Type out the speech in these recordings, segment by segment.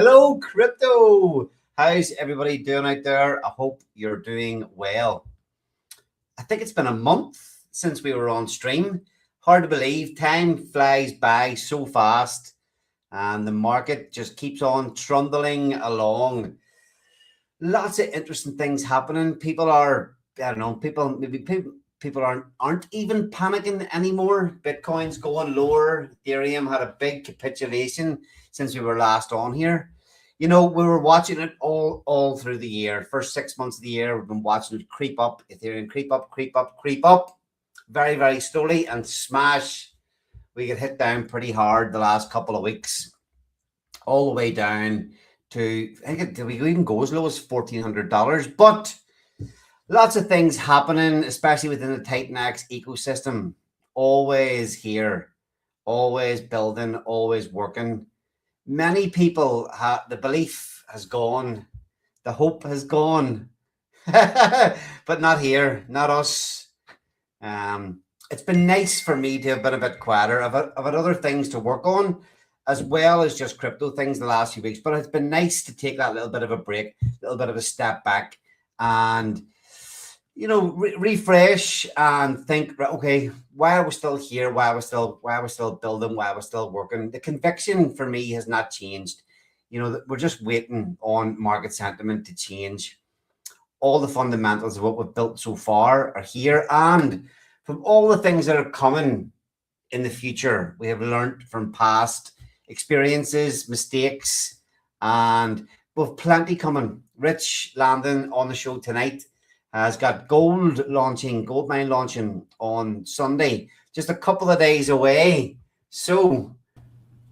Hello, crypto. How's everybody doing out there? I hope you're doing well. I think it's been a month since we were on stream. Hard to believe, time flies by so fast, and the market just keeps on trundling along. Lots of interesting things happening. People are, I don't know, people aren't even panicking anymore. Bitcoin's going lower. Ethereum had a big capitulation since we were last on here. You know, we were watching it all through the year. First 6 months of the year, we've been watching it creep up, Ethereum creep up, creep up, creep up, very, very slowly, and smash. We get hit down pretty hard the last couple of weeks, all the way down to, I think, did we even go as low as $1,400? But lots of things happening, especially within the Titan X ecosystem. Always here, always building, always working. Many people have, the belief has gone, the hope has gone, but not here, not us. It's been nice for me to have been a bit quieter. I've had other things to work on, as well as just crypto things the last few weeks. But it's been nice to take that little bit of a break, a little bit of a step back, and refresh and think. Okay, why are we still here? Why are we still building? Why are we still working? The conviction for me has not changed. We're just waiting on market sentiment to change. All the fundamentals of what we've built so far are here, and from all the things that are coming in the future, we have learned from past experiences, mistakes, and we've plenty coming. Rich Landon on the show tonight has got gold mine launching on Sunday, just a couple of days away. So,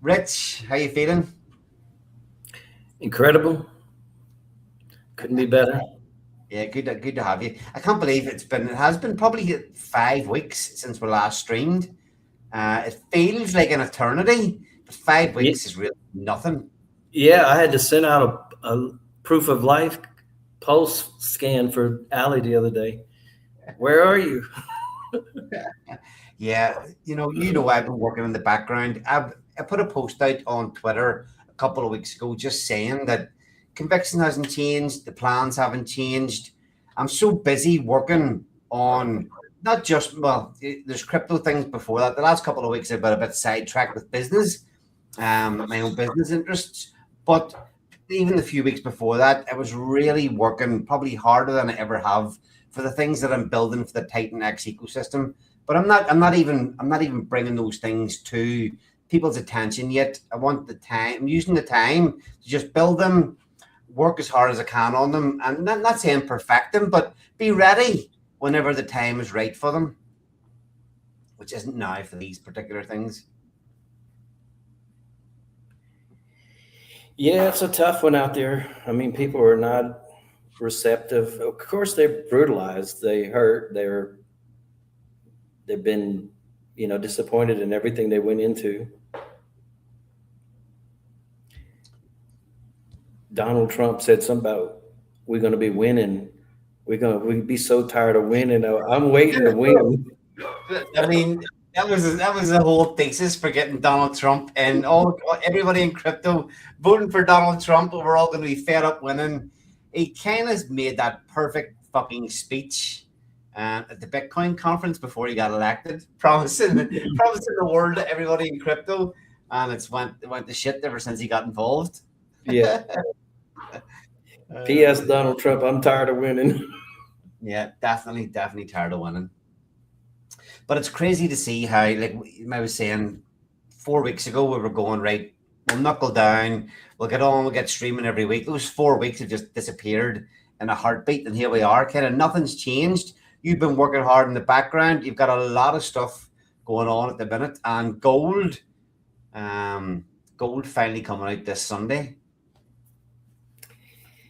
Rich, how you feeling? Incredible. Couldn't be better. Yeah, good to have you. I can't believe it has been probably 5 weeks since we last streamed. It feels like an eternity, but 5 weeks is really nothing. Yeah, I had to send out a proof of life pulse scan for Allie the other day. Where are you? Yeah, I've been working in the background. I put a post out on Twitter a couple of weeks ago just saying that conviction hasn't changed, the plans haven't changed. I'm so busy working on not just, well, there's crypto things before that. The last couple of weeks I've been a bit sidetracked with business, my own business interests. But even the few weeks before that, I was really working probably harder than I ever have for the things that I'm building for the Titan X ecosystem. But I'm not even bringing those things to people's attention yet. I want the time. I'm using the time to just build them, work as hard as I can on them, and not saying perfect them, but be ready whenever the time is right for them, which isn't now for these particular things. Yeah, it's a tough one out there. I mean, people are not receptive. Of course, they're brutalized. They hurt. They've been, disappointed in everything they went into. Donald Trump said something about we're going to be winning. We'd be so tired of winning. I'm waiting to win. I mean, that was the whole thesis for getting Donald Trump, and everybody in crypto voting for Donald Trump. We're all going to be fed up winning. He kind of made that perfect fucking speech at the Bitcoin conference before he got elected, promising the world to everybody in crypto, and it went to shit ever since he got involved. Yeah. P.S. Donald Trump, I'm tired of winning. Yeah, definitely tired of winning. But it's crazy to see how, like I was saying, 4 weeks ago we were going, right, we'll knuckle down, we'll get on, we'll get streaming every week. Those 4 weeks have just disappeared in a heartbeat, and here we are. Kind of nothing's changed. You've been working hard in the background. You've got a lot of stuff going on at the minute, and gold finally coming out this Sunday.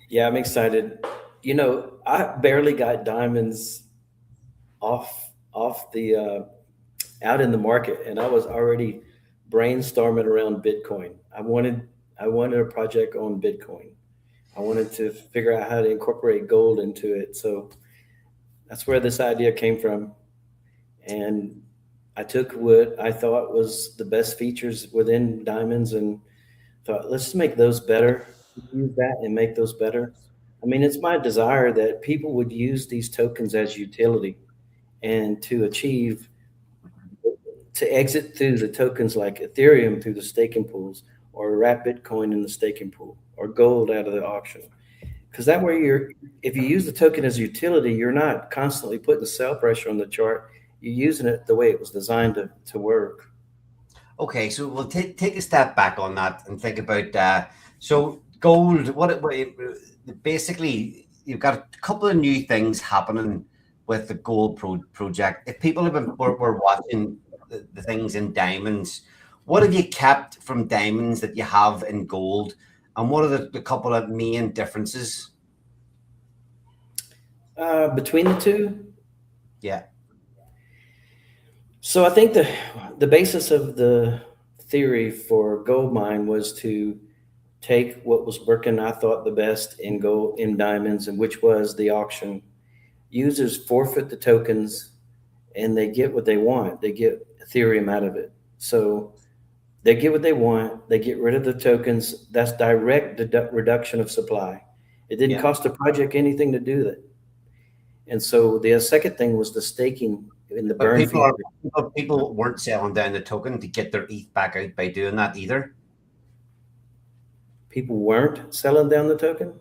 Yeah, I'm excited. I barely got diamonds off the out in the market, and I was already brainstorming around Bitcoin. I wanted a project on Bitcoin. I wanted to figure out how to incorporate gold into it. So that's where this idea came from. And I took what I thought was the best features within diamonds and thought, let's make those better. Use that and make those better. I mean, it's my desire that people would use these tokens as utility and to achieve to exit through the tokens like Ethereum through the staking pools or wrap Bitcoin in the staking pool or gold out of the auction. Because that way if you use the token as a utility, you're not constantly putting sell pressure on the chart. You're using it the way it was designed to work. Okay, so we'll take a step back on that and think about so gold. Basically, you've got a couple of new things happening with the gold project. If people were watching the things in diamonds, what have you kept from diamonds that you have in gold, and what are the couple of main differences? Between the two? Yeah. So I think the basis of the theory for gold mine was to take what was working, I thought, the best in gold in diamonds, and which was the auction. Users forfeit the tokens and they get what they want. They get Ethereum out of it. So they get what they want. They get rid of the tokens. That's direct reduction of supply. It didn't cost the project anything to do that. And so the second thing was the staking in the burn feature. People weren't selling down the token to get their ETH back out by doing that either. People weren't selling down the token?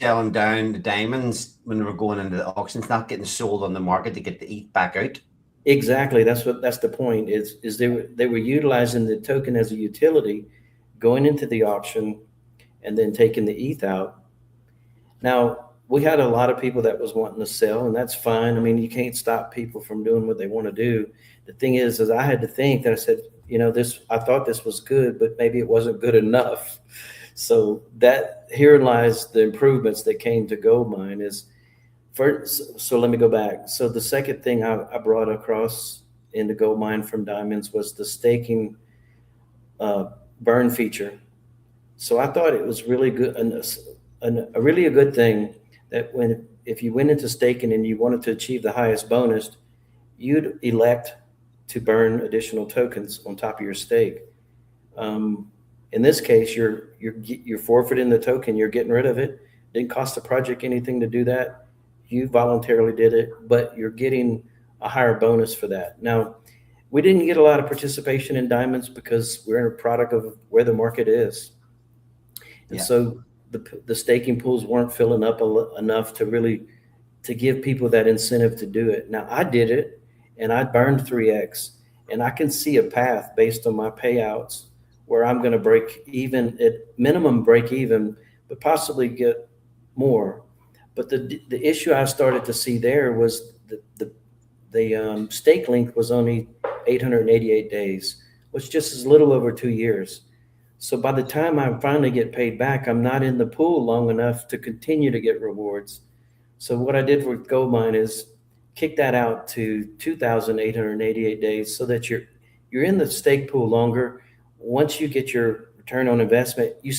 Selling down the diamonds when they were going into the auctions, not getting sold on the market to get the ETH back out. Exactly. That's the point is they were utilizing the token as a utility, going into the auction and then taking the ETH out. Now, we had a lot of people that was wanting to sell, and that's fine. I mean, you can't stop people from doing what they want to do. The thing is I had to think that I said, I thought this was good, but maybe it wasn't good enough. So that here lies the improvements that came to Goldmine is first. So let me go back. So the second thing I brought across into Goldmine from Diamonds was the staking burn feature. So I thought it was really good, a good thing that if you went into staking and you wanted to achieve the highest bonus, you'd elect to burn additional tokens on top of your stake. In this case, you're forfeiting the token. You're getting rid of it. Didn't cost the project anything to do that. You voluntarily did it, but you're getting a higher bonus for that. Now, we didn't get a lot of participation in diamonds because we're in a product of where the market is. And so the staking pools weren't filling up enough to give people that incentive to do it. Now, I did it, and I burned 3x, and I can see a path based on my payouts where I'm going to break even, at minimum break even, but possibly get more. But the issue I started to see there was the stake length was only 888 days, which just is a little over 2 years. So by the time I finally get paid back, I'm not in the pool long enough to continue to get rewards. So what I did with Goldmine is kick that out to 2,888 days so that you're in the stake pool longer. Once you get your return on investment, you're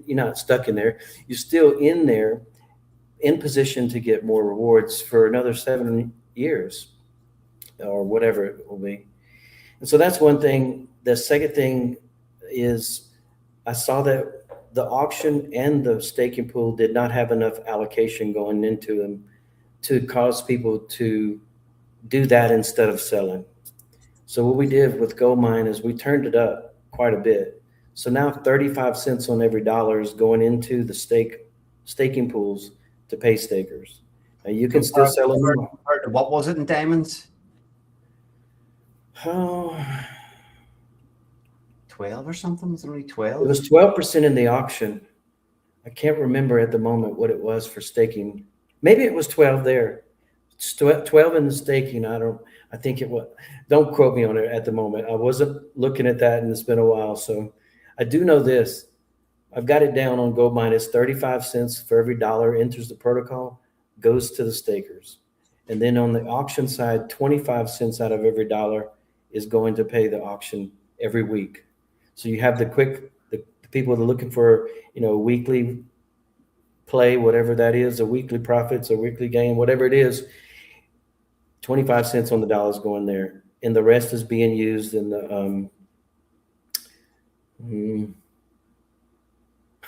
not stuck in there. You're still in there in position to get more rewards for another 7 years or whatever it will be. And so that's one thing. The second thing is I saw that the auction and the staking pool did not have enough allocation going into them to cause people to do that instead of selling. So what we did with Goldmine is we turned it up quite a bit. So now 35 cents on every dollar is going into the staking pools to pay stakers. Now you can still sell them. What was it in diamonds? Oh, 12 or something? Was it only 12? it was 12% in the auction. I can't remember at the moment what it was for staking. Maybe it was 12 there. It's 12 in the staking. I think it was. Don't quote me on it at the moment. I wasn't looking at that and it's been a while. So I do know this. I've got it down on Goldmine. It's 35 cents for every dollar enters the protocol, goes to the stakers. And then on the auction side, 25 cents out of every dollar is going to pay the auction every week. So you have the people that are looking for, a weekly play, whatever that is, a weekly profits, a weekly gain, whatever it is, 25 cents on the dollar is going there. And the rest is being used in the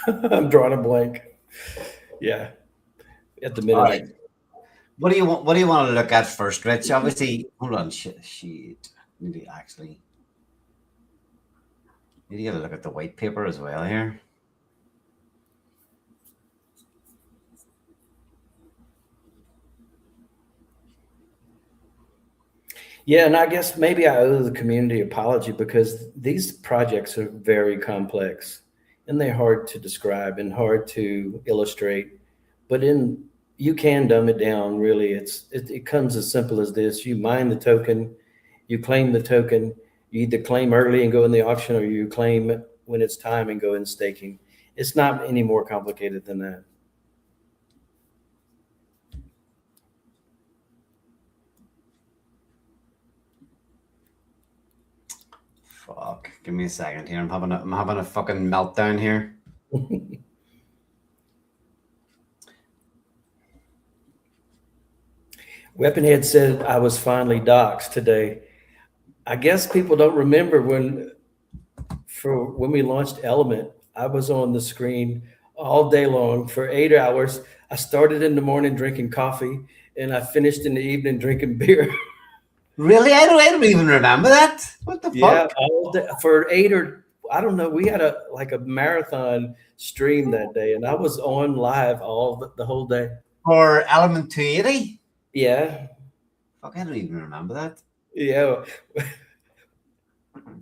I'm drawing a blank. Yeah, at the All minute. right. What do you want? What do you want to look at first, Rich? Obviously, hold on. Shit. Need to actually need to get a look at the white paper as well here. Yeah, and I guess maybe I owe the community apology because these projects are very complex and they're hard to describe and hard to illustrate. But in you can dumb it down. Really, it comes as simple as this: you mine the token, you claim the token. You either claim early and go in the auction, or you claim when it's time and go in staking. It's not any more complicated than that. Fuck. Give me a second here. I'm having a fucking meltdown here. Weaponhead said I was finally doxxed today. I guess people don't remember when we launched Element, I was on the screen all day long for 8 hours. I started in the morning drinking coffee and I finished in the evening drinking beer. Really? I don't even remember that. What the Yeah, fuck? all day, for 8 or I don't know. We had a marathon stream that day, and I was on live all the whole day. For Element 280? Yeah, Fuck, I don't even remember that. yeah.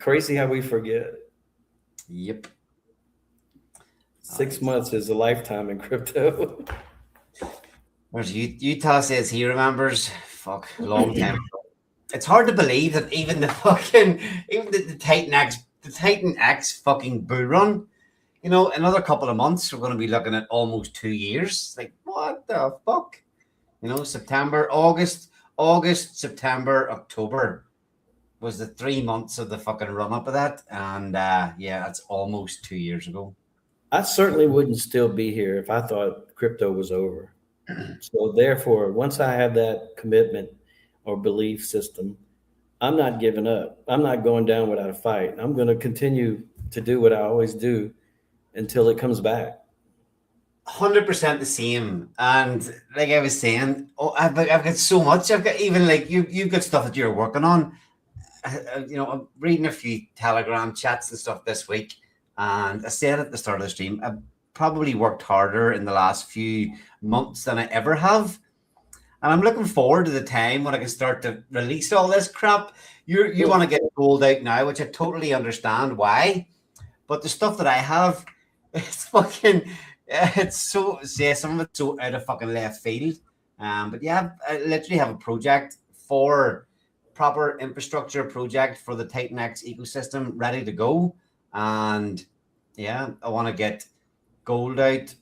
Crazy how we forget. Yep. 6 months is a lifetime in crypto. Whereas Utah says he remembers. Fuck, long time. It's hard to believe that even the Titan X fucking bull run, another couple of months we're going to be looking at almost 2 years. Like what the fuck? September, August, September, October was the 3 months of the fucking run up of that, and yeah, that's almost 2 years ago. I certainly wouldn't still be here if I thought crypto was over. So therefore, once I have that commitment or belief system, I'm not giving up. I'm not going down without a fight. I'm going to continue to do what I always do until it comes back. 100% the same. And like I was saying, I've got so much. I've got even like you've got stuff that you're working on. I'm reading a few Telegram chats and stuff this week, and I said at the start of the stream, I've probably worked harder in the last few months than I ever have. And I'm looking forward to the time when I can start to release all this crap. You want to get gold out now, which I totally understand why. But the stuff that I have, it's fucking, it's so, yeah, some of it's so out of fucking left field. But yeah, I literally have a project for proper infrastructure project for the Titan X ecosystem ready to go. And yeah, I want to get gold out,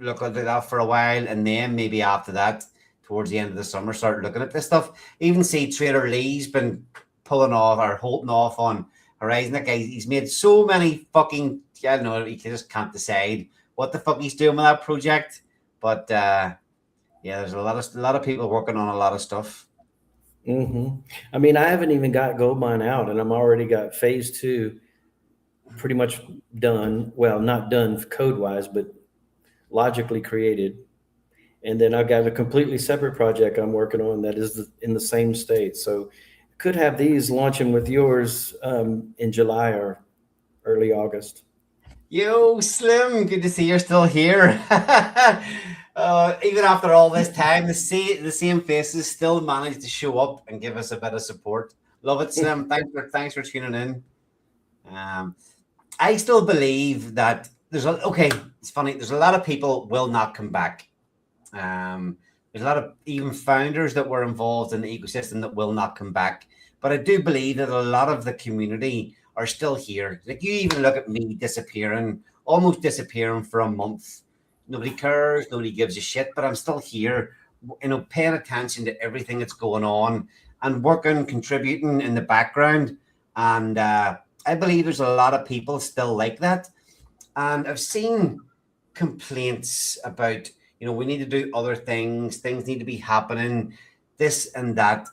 look at that for a while, and then maybe after that, towards the end of the summer, start looking at this stuff. Even see Trader Lee's been pulling off or holding off on Horizon. That guy, he's made so many fucking, I don't know, he just can't decide what the fuck he's doing with that project. But yeah, there's a lot of people working on a lot of stuff. Mm-hmm. I mean, I haven't even got Goldmine out, and I'm already got phase 2 pretty much done. Well, not done code wise, but logically created. And then I've got a completely separate project I'm working on that is in the same state. So could have these launching with yours in July or early August. Yo, Slim, good to see you're still here. Even after all this time, the same faces still manage to show up and give us a bit of support. Love it, Slim. Thanks for tuning in. I still believe that it's funny. There's a lot of people will not come back. There's a lot of even founders that were involved in the ecosystem that will not come back. But I do believe that a lot of the community are still here. Like you even look at me almost disappearing for a month. Nobody cares, nobody gives a shit, but I'm still here, paying attention to everything that's going on and working, contributing in the background. And I believe there's a lot of people still like that. And I've seen complaints about, we need to do other things need to be happening, this and that.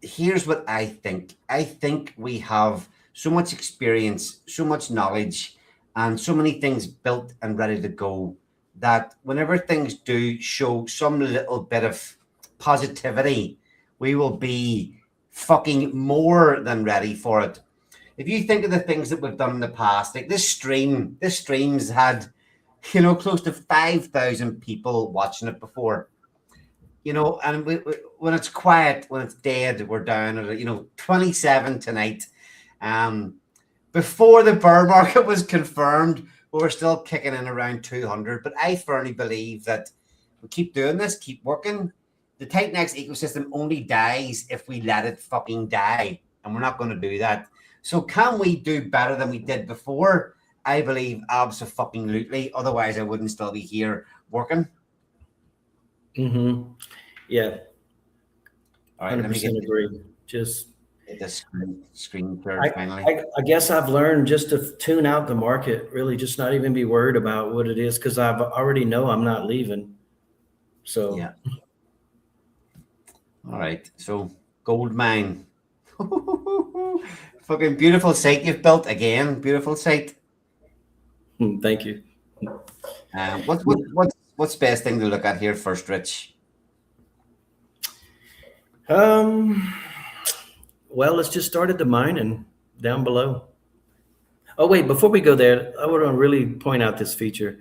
Here's what I think. I think we have so much experience, so much knowledge, and so many things built and ready to go that whenever things do show some little bit of positivity, we will be fucking more than ready for it. If you think of the things that we've done in the past, like this stream's had, close to 5,000 people watching it before. And when it's quiet, when it's dead, we're down at 27 tonight. Before the bear market was confirmed, we were still kicking in around 200. But I firmly believe that we keep doing this, keep working. The Titan-X ecosystem only dies if we let it fucking die, and we're not going to do that. So can we do better than we did before? I believe abso-fucking-lutely. Otherwise, I wouldn't still be here working. Mm-hmm. Yeah. All right, 100% agree. Just get this screen cleared finally. I guess I've learned just to tune out the market, really just not even be worried about what it is, because I already know I'm not leaving. So yeah. All right. So gold mine. Fucking beautiful site you've built again. Beautiful site. Thank you. What's the best thing to look at here first, Rich? Well, let's just start at the mining down below. Oh, wait, before we go there, I want to really point out this feature.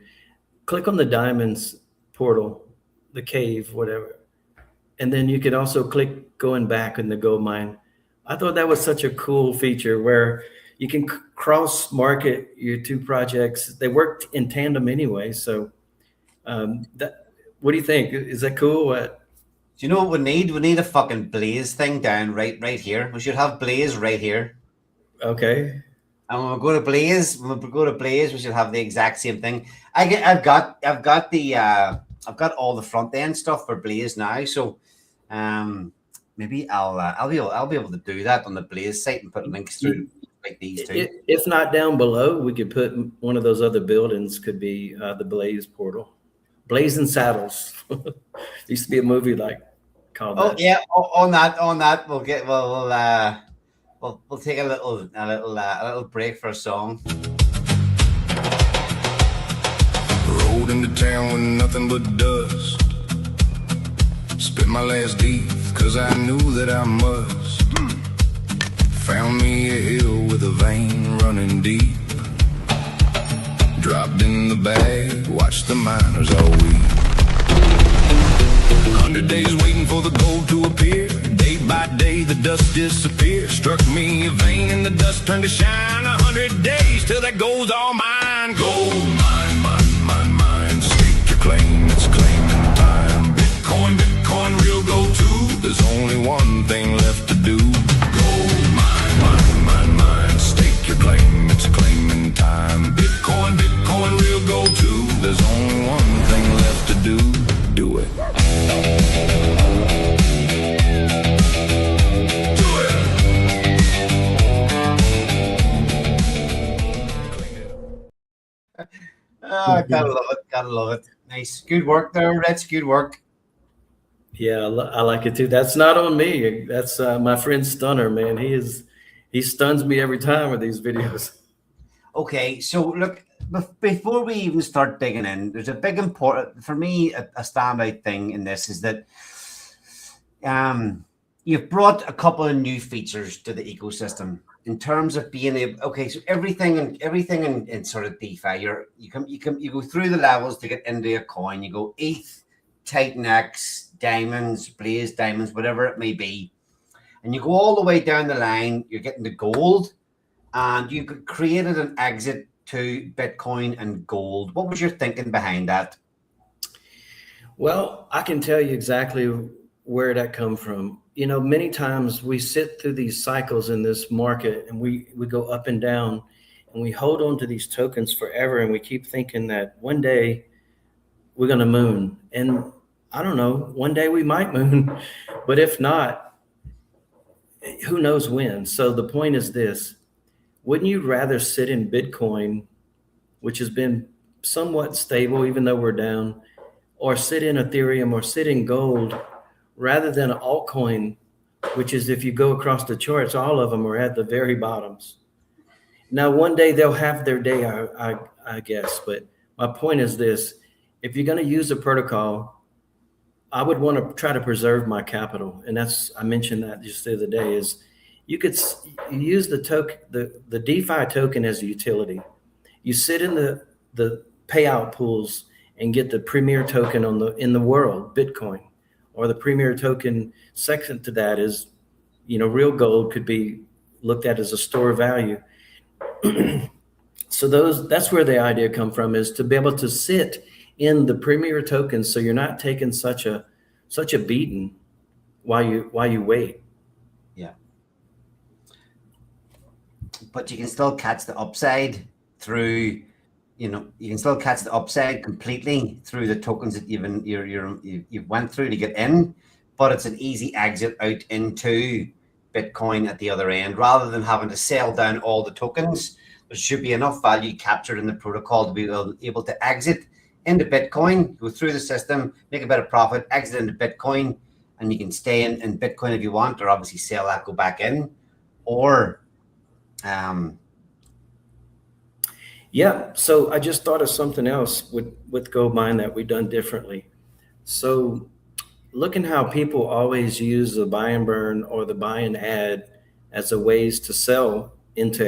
Click on the diamonds portal, the cave, whatever. And then you could also click going back in the gold mine. I thought that was such a cool feature where you can cross market your two projects. They worked in tandem anyway. So what do you think? Is that cool? What? Do you know what we need? We need a fucking blaze thing down right here. We should have blaze right here. Okay. And when we go to blaze, we should have the exact same thing. I've got all the front end stuff for blaze now. So maybe I'll be able to do that on the blaze site and put links through like these two. If not down below, we could put one of those other buildings. Could be the blaze portal. Blazing Saddles. Used to be a movie called that. Oh yeah, on that we'll take a little break for a song. Rode into town with nothing but dust. Spit my last deed, cause I knew that I must. Found me a hill with a vein running deep. Dropped in the bag, watched the miners all week. 100 days waiting for the gold to appear. Day by day the dust disappeared. Struck me a vein and the dust turned to shine. 100 days till that gold's all mine. Gold mine, mine, mine, mine. Stake your claim, it's claiming time. Bitcoin, Bitcoin, real gold too. There's only one thing left to do. Gold mine, mine, mine, mine. Stake your claim, it's claiming time. Bitcoin, Bitcoin, real gold too. There's only one thing left to do. Do it. Oh, gotta love it. Nice, good work there, Rich. Good work. Yeah, I like it too. That's not on me. That's my friend Stunner, man. He stuns me every time with these videos. Okay, so look, before we even start digging in, there's a big important for me. A standout thing in this is that you've brought a couple of new features to the ecosystem in terms of being able. Okay, so everything in sort of DeFi, you go through the levels to get into a coin. You go ETH, Titan-X, diamonds, blaze diamonds, whatever it may be, and you go all the way down the line. You're getting to gold, and you created an exit to Bitcoin and gold. What was your thinking behind that? Well, I can tell you exactly where that come from. Many times we sit through these cycles in this market and we go up and down and we hold on to these tokens forever. And we keep thinking that one day we're going to moon. And I don't know, one day we might moon, but if not, who knows when? So the point is this: wouldn't you rather sit in Bitcoin, which has been somewhat stable, even though we're down, or sit in Ethereum or sit in gold, rather than an altcoin, which is, if you go across the charts, all of them are at the very bottoms. Now, one day they'll have their day, I guess. But my point is this: if you're going to use a protocol, I would want to try to preserve my capital, and I mentioned that just the other day. Is you could use the token, the DeFi token as a utility. You sit in the payout pools and get the premier token in the world, Bitcoin, or the premier token. Second to that is, real gold could be looked at as a store of value. So that's where the idea come from, is to be able to sit in the premier tokens, so you're not taking such a beating while you wait. Yeah. But you can still catch the upside through, you can still catch the upside completely through the tokens that you've went through to get in, but it's an easy exit out into Bitcoin at the other end. Rather than having to sell down all the tokens, there should be enough value captured in the protocol to be able to exit into Bitcoin, go through the system, make a bit of profit, exit into Bitcoin, and you can stay in Bitcoin if you want, or obviously sell that, go back in, or yeah. So I just thought of something else with Goldmine that we've done differently. So looking how people always use the buy and burn or the buy and add as a ways to sell into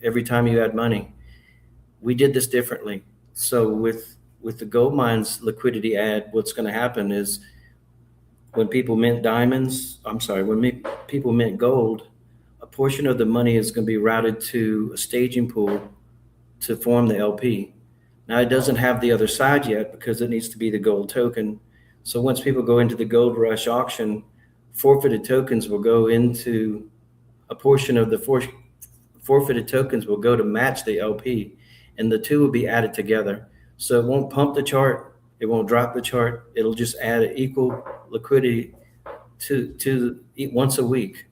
every time you add money. We did this differently. So with the Goldmine's liquidity add, what's going to happen is when people mint people mint gold, a portion of the money is going to be routed to a staging pool to form the LP. Now, it doesn't have the other side yet because it needs to be the gold token. So once people go into the Gold Rush auction, forfeited tokens will go into a portion of the forfeited tokens will go to match the LP, and the two will be added together. So it won't pump the chart, it won't drop the chart. It'll just add an equal liquidity to once a week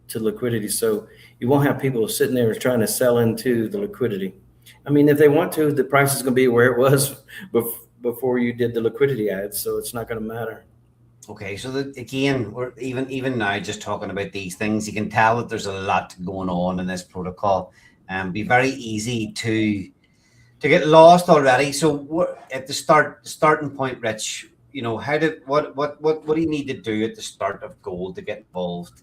to liquidity. So you won't have people sitting there trying to sell into the liquidity. I mean, if they want to, the price is going to be where it was before you did the liquidity ads, so it's not going to matter. Okay, so again, we're even now just talking about these things, you can tell that there's a lot going on in this protocol, and be very easy to get lost already. So at the starting point, Rich, what do you need to do at the start of gold to get involved?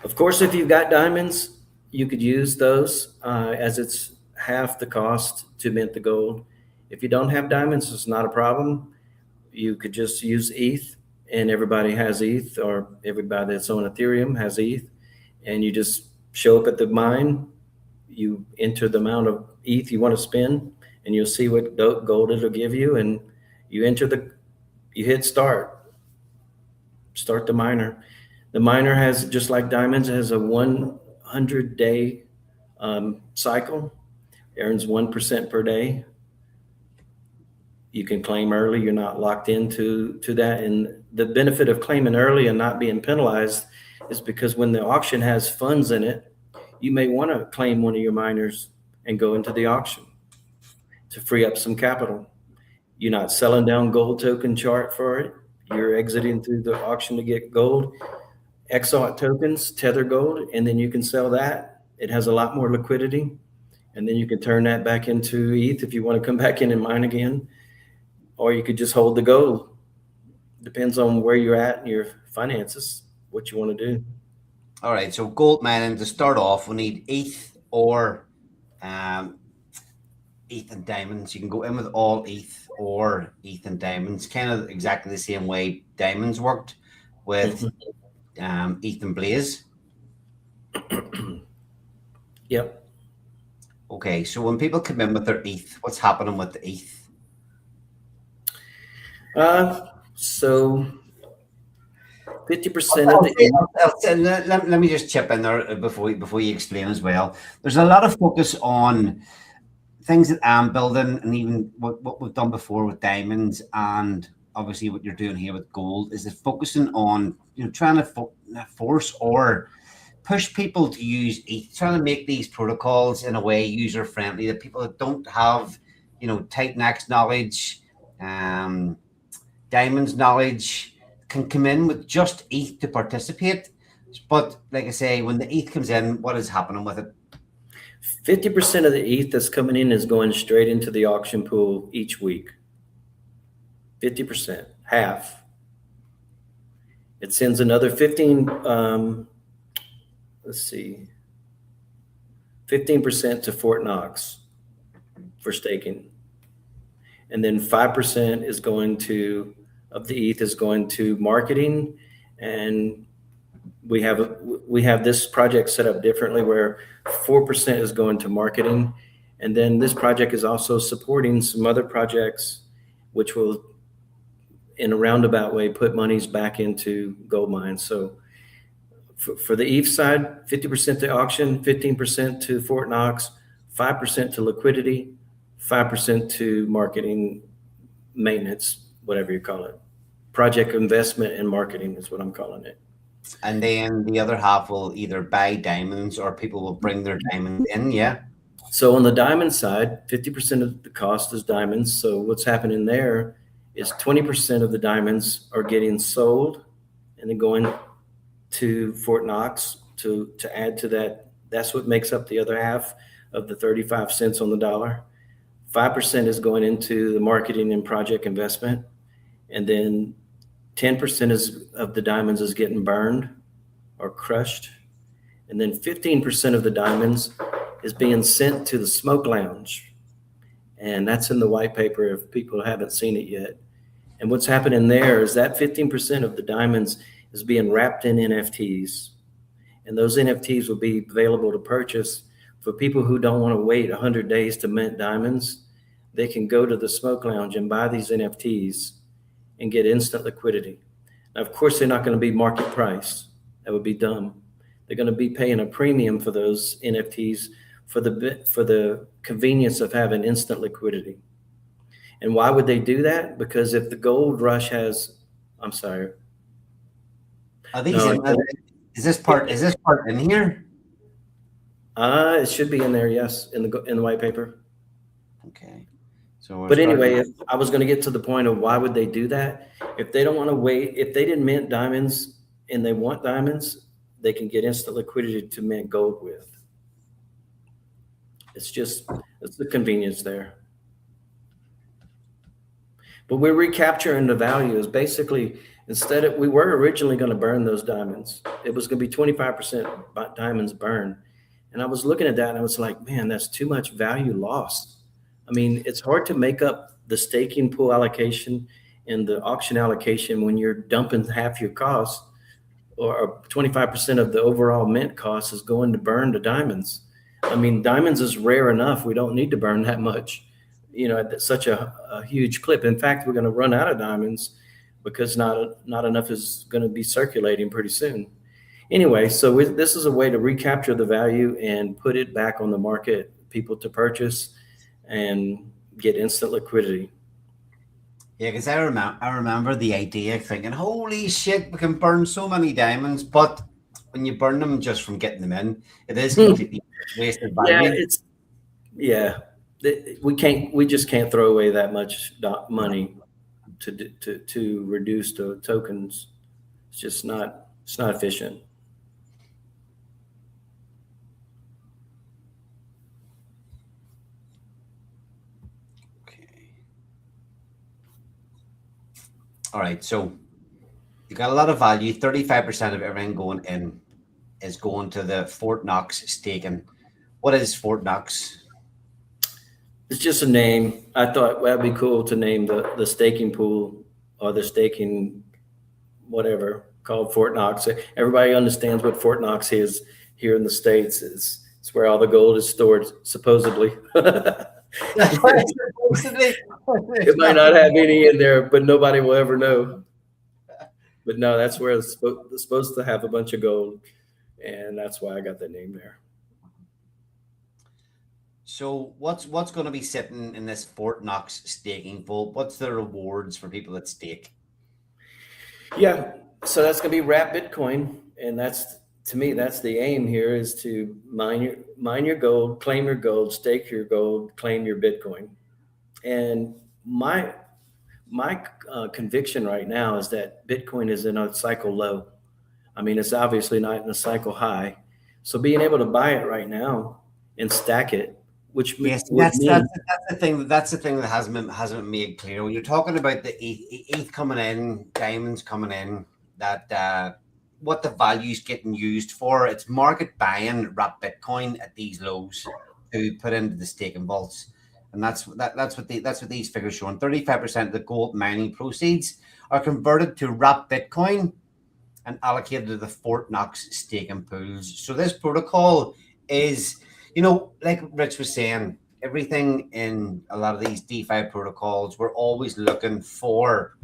Of course, if you've got diamonds, you could use those as it's half the cost to mint the gold. If you don't have diamonds, it's not a problem. You could just use ETH, and everybody has ETH, or everybody that's on Ethereum has ETH, and you just show up at the mine, you enter the amount of ETH you want to spend, and you'll see what gold it'll give you, and you hit start the miner. The miner has, just like diamonds, has a 100-day cycle, earns 1% per day. You can claim early. You're not locked into that. And the benefit of claiming early and not being penalized is because when the auction has funds in it, you may want to claim one of your miners and go into the auction to free up some capital. You're not selling down gold token chart for it. You're exiting through the auction to get gold. XAUT tokens, Tether Gold, and then you can sell that. It has a lot more liquidity. And then you can turn that back into ETH if you want to come back in and mine again. Or you could just hold the gold. Depends on where you're at in your finances, what you want to do. All right, so gold mining, to start off, we need ETH or ETH and diamonds. You can go in with all ETH or ETH and diamonds, kind of exactly the same way diamonds worked with ETH and Blaze. Yep. Okay, so when people come in with their ETH, what's happening with the ETH? So 50% of the let me just chip in there before you explain as well. There's a lot of focus on things that I'm building, and even what we've done before with diamonds, and obviously what you're doing here with gold, is it focusing on trying to force or push people to use ETH, trying to make these protocols in a way user friendly that people that don't have Titan-X knowledge, diamonds knowledge, can come in with just ETH to participate. But like I say, when the ETH comes in, what is happening with it? 50% of the ETH that's coming in is going straight into the auction pool each week. 50%, half. It sends another 15%, 15% to Fort Knox for staking. And then 5% is going to, of the ETH is going to marketing. And we have this project set up differently where 4% is going to marketing. And then this project is also supporting some other projects, which will, in a roundabout way, put monies back into gold mines. So for the ETH side, 50% to auction, 15% to Fort Knox, 5% to liquidity, 5% to marketing, maintenance, whatever you call it. Project investment and marketing is what I'm calling it. And then the other half will either buy diamonds or people will bring their diamonds in, yeah? So on the diamond side, 50% of the cost is diamonds. So what's happening there is 20% of the diamonds are getting sold and then going to Fort Knox to add to that. That's what makes up the other half of the 35 cents on the dollar. 5% is going into the marketing and project investment. And then 10% of the diamonds is getting burned or crushed. And then 15% of the diamonds is being sent to the smoke lounge. And that's in the white paper if people haven't seen it yet. And what's happening there is that 15% of the diamonds is being wrapped in NFTs. And those NFTs will be available to purchase for people who don't want to wait 100 days to mint diamonds. They can go to the smoke lounge and buy these NFTs and get instant liquidity. Now, of course, they're not going to be market price. That would be dumb. They're going to be paying a premium for those NFTs for the convenience of having instant liquidity. And why would they do that? Because if the gold rush has, I'm sorry. Are these is this part in here? It should be in there, yes, in the white paper. Okay. So but anyway, I was going to get to the point of why would they do that? If they don't want to wait, if they didn't mint diamonds and they want diamonds, they can get instant liquidity to mint gold with. It's the convenience there. But we're recapturing the value is basically, we were originally going to burn those diamonds. It was going to be 25% diamonds burned. And I was looking at that and I was like, man, that's too much value lost. I mean, it's hard to make up the staking pool allocation and the auction allocation when you're dumping half your cost or 25% of the overall mint cost is going to burn the diamonds. I mean, diamonds is rare enough. We don't need to burn that much, at such a huge clip. In fact, we're going to run out of diamonds because not enough is going to be circulating pretty soon. Anyway, so this is a way to recapture the value and put it back on the market, people to purchase and get instant liquidity. Yeah, because I remember the idea thinking, holy shit, we can burn so many diamonds, but when you burn them just from getting them in, it is completely wasted value. We just can't throw away that much money to reduce the tokens. It's not efficient. All right, so you got a lot of value. 35% of everything going in is going to the Fort Knox staking. What is Fort Knox? It's just a name. I thought that'd be cool to name the staking pool or the staking whatever called Fort Knox. Everybody understands what Fort Knox is here in the States. It's where all the gold is stored, supposedly. It might not have any in there, but nobody will ever know. But no, that's where it's supposed to have a bunch of gold, and that's why I got the name there. So what's going to be sitting in this Fort Knox staking pool? What's the rewards for people that stake? Yeah, so that's going to be wrapped Bitcoin, and to me, that's the aim here is to mine your gold, claim your gold, stake your gold, claim your Bitcoin. And my conviction right now is that Bitcoin is in a cycle low. I mean, it's obviously not in a cycle high. So being able to buy it right now and stack it, which Yes, would mean, that's the thing. That's the thing that hasn't been made clear. When you're talking about the ETH coming in, diamonds coming in, that what the value's getting used for, it's market buying wrap Bitcoin at these lows to put into the staking vaults, and that's what these figures showing. 35% of the gold mining proceeds are converted to wrap Bitcoin and allocated to the Fort Knox staking pools. So this protocol is, like Rich was saying, everything in a lot of these DeFi protocols, we're always looking for,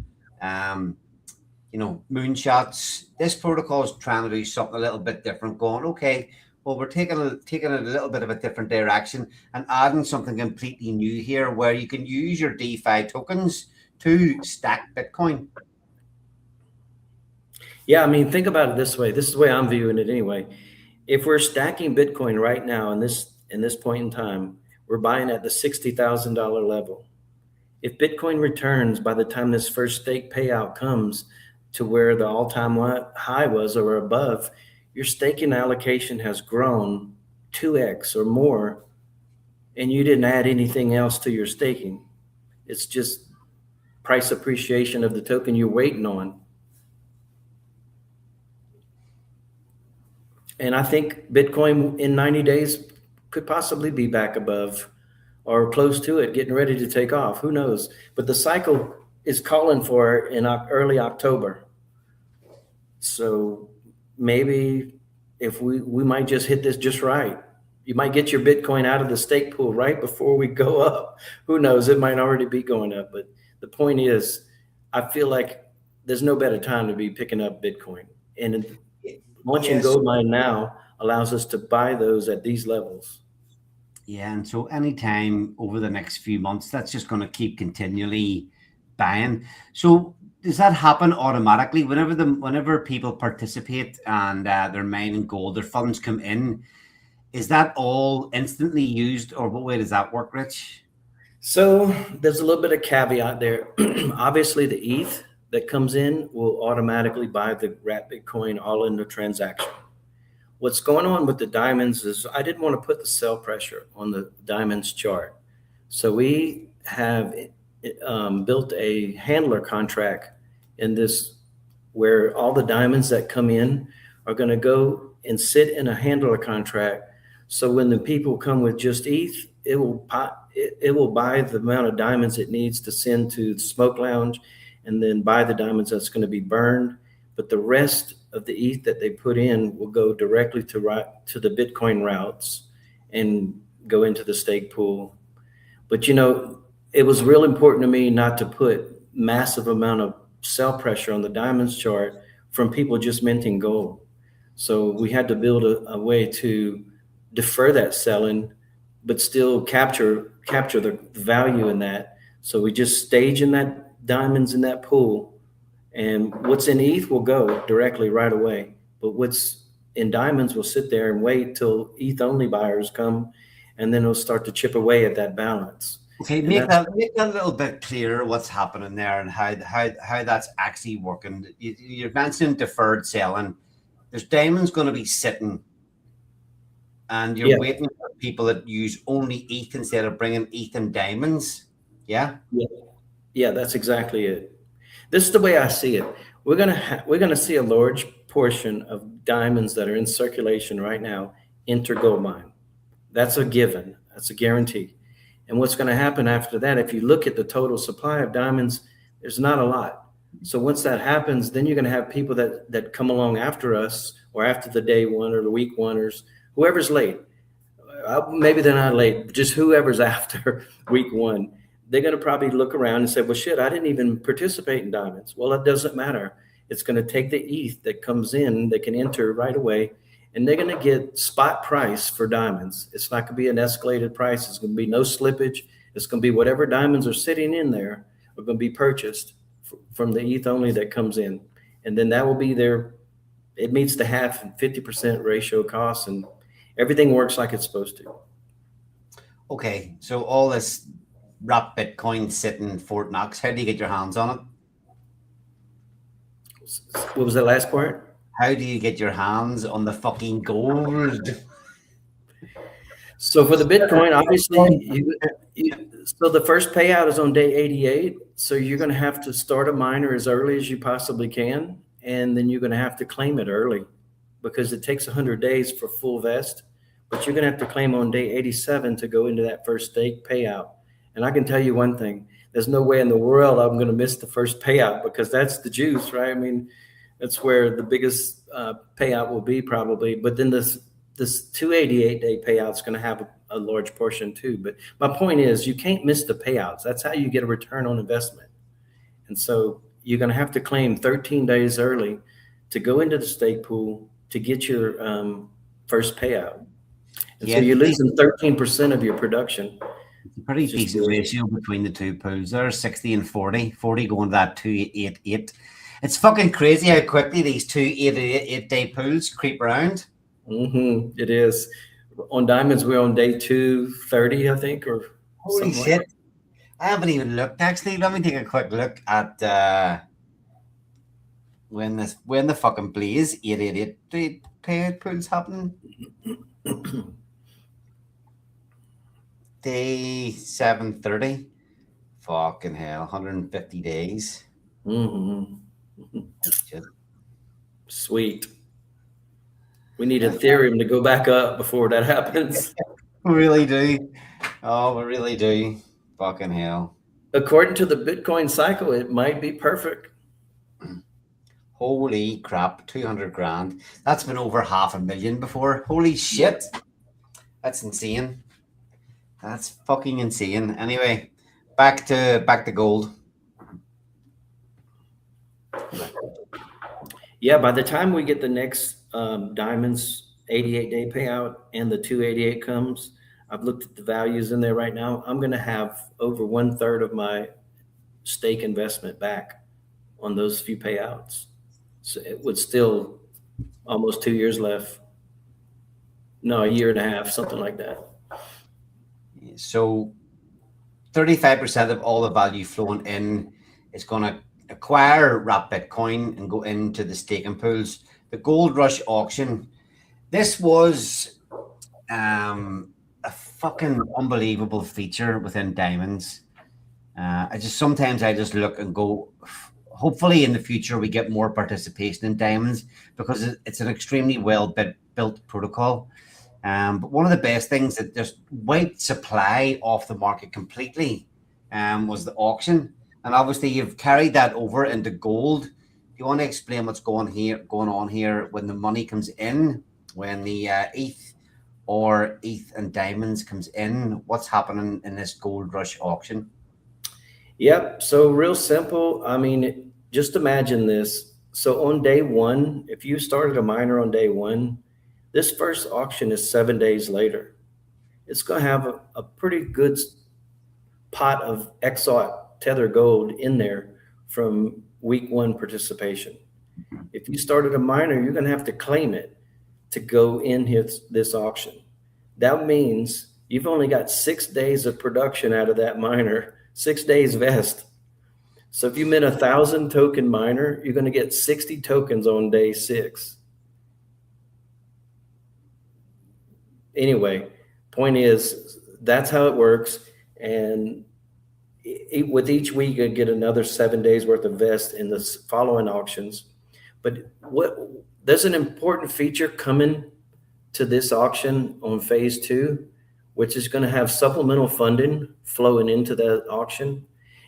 moonshots. This protocol is trying to do something a little bit different, going, okay, well, we're taking it a little bit of a different direction and adding something completely new here where you can use your DeFi tokens to stack Bitcoin. yeah, I mean, think about it this way. This is the way I'm viewing it anyway. If we're stacking Bitcoin right now in this point in time, we're buying at the $60,000 level. If Bitcoin returns by the time this first stake payout comes to where the all-time high was or above, your staking allocation has grown 2x or more, and you didn't add anything else to your staking. It's just price appreciation of the token you're waiting on. And I think Bitcoin in 90 days could possibly be back above or close to it, getting ready to take off. Who knows? But the cycle is calling for it in early October. So maybe if we might just hit this just right. You might get your Bitcoin out of the stake pool right before we go up. Who knows? It might already be going up. But the point is, I feel like there's no better time to be picking up Bitcoin. And launching Gold Mine now allows us to buy those at these levels. Yeah, and so anytime over the next few months, that's just going to keep continually buying. So does that happen automatically whenever people participate and they're mining gold, their funds come in? Is that all instantly used, or what way does that work, Rich? So there's a little bit of caveat there. Obviously, the ETH that comes in will automatically buy the wrap Bitcoin all in the transaction. What's going on with the diamonds is I didn't want to put the sell pressure on the diamonds chart. So we have built a handler contract in this where all the diamonds that come in are going to go and sit in a handler contract. So when the people come with just ETH, it will buy the amount of diamonds it needs to send to the smoke lounge and then buy the diamonds that's going to be burned. But the rest of the ETH that they put in will go directly to the Bitcoin routes and go into the stake pool. But, it was real important to me not to put massive amount of sell pressure on the diamonds chart from people just minting gold. So we had to build a way to defer that selling, but still capture the value in that. So we just stage in that diamonds in that pool, and what's in ETH will go directly right away. But what's in diamonds will sit there and wait till ETH only buyers come, and then it'll start to chip away at that balance. Okay, make that a little bit clearer what's happening there and how that's actually working. You're mentioning deferred selling. There's diamonds going to be sitting, and you're waiting for people that use only ETH instead of bringing ETH and diamonds. Yeah, that's exactly it. This is the way I see it. We're gonna see a large portion of diamonds that are in circulation right now enter Gold Mine. That's a given. That's a guarantee. And what's going to happen after that, if you look at the total supply of diamonds, there's not a lot. So once that happens, then you're going to have people that come along after us or after the day one or the week oneers, whoever's late. Maybe they're not late, just whoever's after week one. They're going to probably look around and say, well, shit, I didn't even participate in diamonds. Well, it doesn't matter. It's going to take the ETH that comes in, they can enter right away, and they're going to get spot price for diamonds. It's not going to be an escalated price. It's going to be no slippage. It's going to be whatever diamonds are sitting in there are going to be purchased from the ETH only that comes in. And then that will be it meets the half and 50% ratio costs, and everything works like it's supposed to. Okay, so all this wrap Bitcoin sitting in Fort Knox, how do you get your hands on it? What was the last part? How do you get your hands on the fucking gold? So for the Bitcoin, obviously, so the first payout is on day 88. So you're going to have to start a miner as early as you possibly can, and then you're going to have to claim it early because it takes 100 days for full vest. But you're going to have to claim on day 87 to go into that first stake payout. And I can tell you one thing: there's no way in the world I'm going to miss the first payout because that's the juice, right? I mean, that's where the biggest payout will be probably. But then this 288-day payout is going to have a large portion too. But my point is, you can't miss the payouts. That's how you get a return on investment. And so you're going to have to claim 13 days early to go into the stake pool to get your first payout. And so you're losing 13% of your production. It's a pretty decent ratio between the two pools. There's 60 and 40. 40 going to that 288. It's fucking crazy how quickly these 288-day pools creep around. Mm-hmm. It is. On diamonds, we're on day 230, I think, or holy shit. Like I haven't even looked actually. Let me take a quick look at when the fucking Blaze 888 payout pools happen. Day 730. Fucking hell, 150 days. Mm-hmm. Sweet. We need Ethereum to go back up before that happens. We really do. Oh, we really do. Fucking hell. According to the Bitcoin cycle, it might be perfect. Holy crap, 200 grand. That's been over 500,000 before. Holy shit. That's insane. That's fucking insane. Anyway, back to gold. Yeah, by the time we get the next diamonds 88-day payout and the 288 comes, I've looked at the values in there right now. I'm going to have over 1/3 of my stake investment back on those few payouts. So it would still almost 2 years left. No, a year and a half, something like that. So 35% of all the value flowing in is going to acquire wrap Bitcoin and go into the staking pools. The Gold Rush auction, this was a fucking unbelievable feature within diamonds. I just look and go, hopefully in the future we get more participation in diamonds because it's an extremely well built protocol. But one of the best things that just wiped supply off the market completely was the auction. And obviously you've carried that over into gold. Do you want to explain what's going on here when the money comes in, when the ETH or ETH and diamonds comes in? What's happening in this Gold Rush auction? Yep. So real simple. I mean, just imagine this. So on day one, if you started a miner on day one, this first auction is 7 days later. It's going to have a pretty good pot of XAUT Tether Gold in there from week one participation. If you started a miner, you're going to have to claim it to go in this auction. That means you've only got 6 days of production out of that miner, 6 days vest. So if you mint 1,000 token miner, you're going to get 60 tokens on day 6. Anyway, point is, that's how it works. And with each week, you get another 7 days worth of vest in the following auctions. But there's an important feature coming to this auction on phase 2, which is going to have supplemental funding flowing into that auction.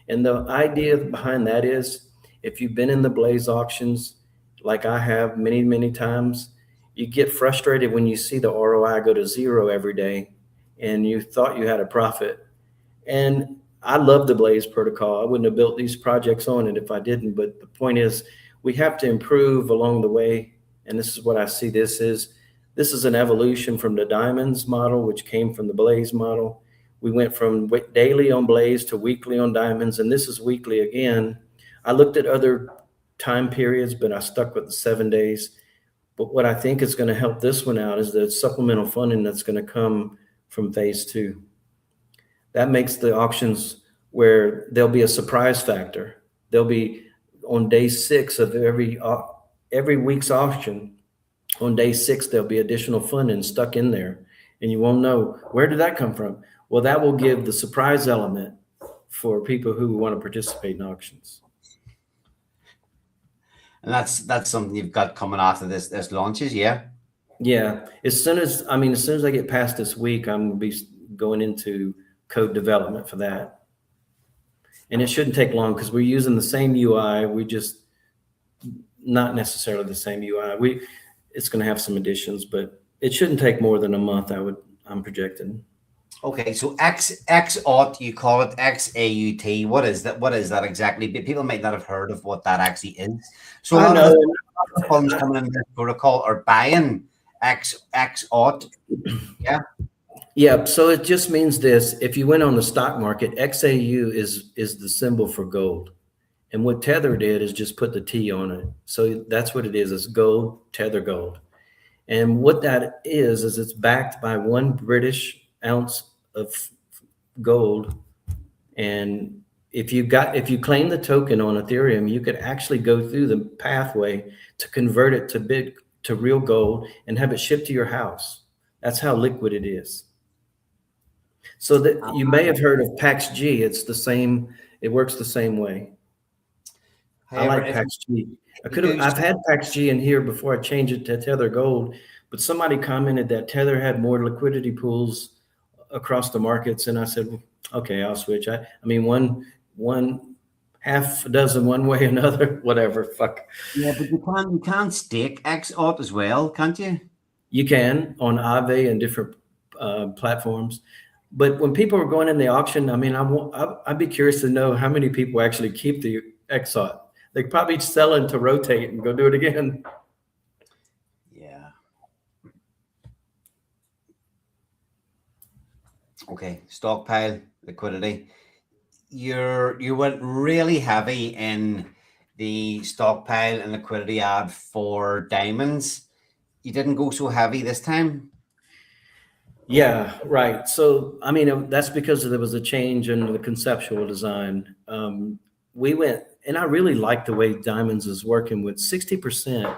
And the idea behind that is, if you've been in the Blaze auctions, like I have many, many times, you get frustrated when you see the ROI go to 0 every day and you thought you had a profit. And I love the Blaze protocol. I wouldn't have built these projects on it if I didn't. But the point is, we have to improve along the way. And this is what I see this is. This is an evolution from the Diamonds model, which came from the Blaze model. We went from daily on Blaze to weekly on Diamonds, and this is weekly again. I looked at other time periods, but I stuck with the 7 days. But what I think is going to help this one out is the supplemental funding that's going to come from phase 2. That makes the auctions where there'll be a surprise factor. There'll be on day 6 of every week's auction, on day 6, there'll be additional funding stuck in there. and you won't know where did that come from. Well, that will give the surprise element for people who want to participate in auctions. And that's something you've got coming after this launches, yeah. Yeah, as soon as I get past this week, I'm gonna be going into code development for that, and it shouldn't take long because we're using the same UI. We just not necessarily the same UI. It's going to have some additions, but it shouldn't take more than a month. I'm projecting. Okay, so XAUT, you call it XAUT. What is that? What is that exactly? People might not have heard of what that actually is. So a lot of the funds coming in this protocol are buying XAUT. Yeah. Yeah. So it just means this: if you went on the stock market, XAU is the symbol for gold, and what Tether did is just put the T on it. So that's what it is. It's gold, Tether Gold, and what that is it's backed by 1 British ounce of gold. And if you claim the token on Ethereum, you could actually go through the pathway to convert it to real gold and have it shipped to your house. That's how liquid it is. So that you may have heard of PAX-G. It's the same. It works the same way. I like PAX-G. I've had PAX-G in here before I changed it to Tether Gold, but somebody commented that Tether had more liquidity pools across the markets, and I said, well, okay, I'll switch. I mean, one half a dozen one way, another, whatever. Fuck. Yeah, but you can stake XAUT as well, can't you? You can on Aave and different platforms. But when people are going in the auction, I mean, I'd be curious to know how many people actually keep the XAUT. They probably sell it to rotate and go do it again. Yeah. Okay, stockpile liquidity. You went really heavy in the stockpile and liquidity ad for diamonds. You didn't go so heavy this time. Yeah, right. So, I mean, that's because there was a change in the conceptual design. We went, and I really like the way Diamonds is working with 60%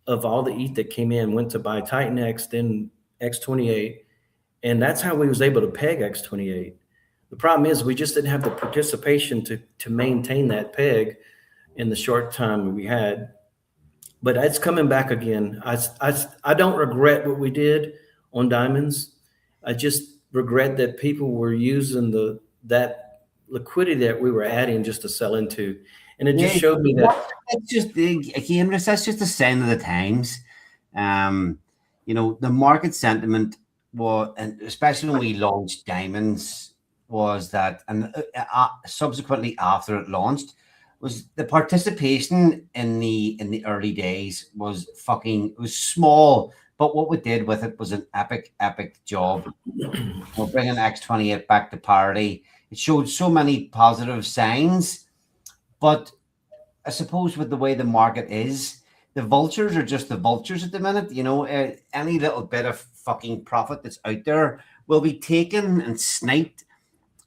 of all the ETH that came in went to buy Titan X, then X28. And that's how we was able to peg X28. The problem is we just didn't have the participation to maintain that peg in the short time we had. But it's coming back again. I don't regret what we did on Diamonds. I just regret that people were using that liquidity that we were adding just to sell into. And it just showed me that. That's just, again, that's just a sign of the times. You know, the market sentiment was, and especially when we launched Diamonds, was that, and subsequently after it launched, was the participation in the early days was small. But what we did with it was an epic job. We're bringing X28 back to parity. It showed so many positive signs, but I suppose with the way the market is, the vultures are just the vultures at the minute. You know, any little bit of fucking profit that's out there will be taken and sniped,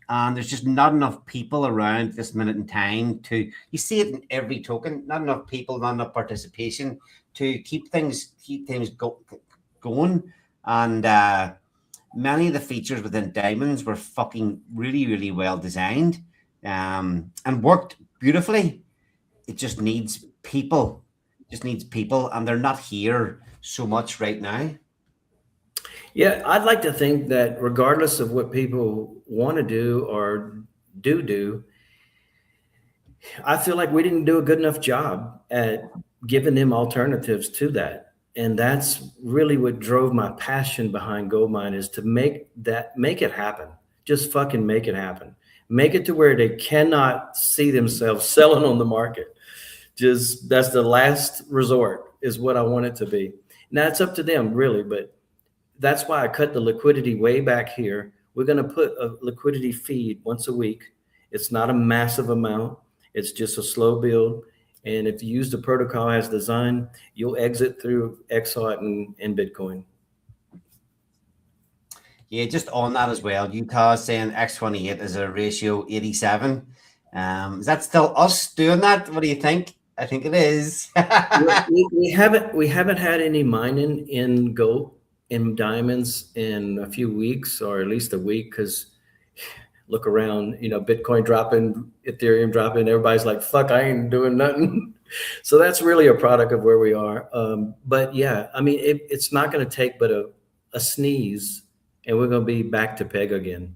and there's just not enough people around this minute in time to. You see it in every token. Not enough people, not enough participation to keep things going, and many of the features within Diamonds were fucking really well designed, and worked beautifully. It just needs people. And they're not here so much right now. Yeah, I'd like to think that regardless of what people want to do or do, I feel like we didn't do a good enough job at giving them alternatives to that. And that's really what drove my passion behind Goldmine, is to make it happen. Just fucking make it happen. Make it to where they cannot see themselves selling on the market. Just, that's the last resort is what I want it to be. Now it's up to them really, but that's why I cut the liquidity way back here. We're going to put a liquidity feed once a week. It's not a massive amount. It's just a slow build. And if you use the protocol as designed, you'll exit through XAUT and Bitcoin. Yeah, just on that as well, Utah is saying X28 is a ratio 87. Is that still us doing that? What do you think? I think it is. we haven't had any mining in Go in diamonds in a few weeks, or at least a week, because look around, Bitcoin dropping, Ethereum dropping, everybody's like, fuck, I ain't doing nothing. So that's really a product of where we are. But yeah, I mean, it's not going to take but a sneeze, and we're going to be back to peg again.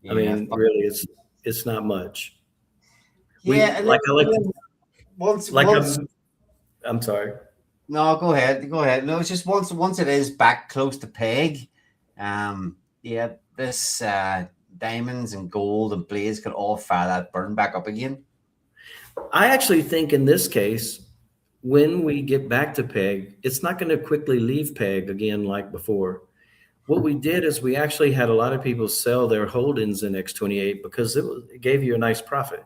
Yeah, I mean, really, it's not much. yeah. I'm sorry. No, go ahead. Go ahead. No, it's just once it is back close to peg, yeah, this diamonds and gold and blades could all fire that burn back up again. I actually think in this case, when we get back to peg, it's not going to quickly leave peg again like before. What we did is we actually had a lot of people sell their holdings in X28 because it gave you a nice profit.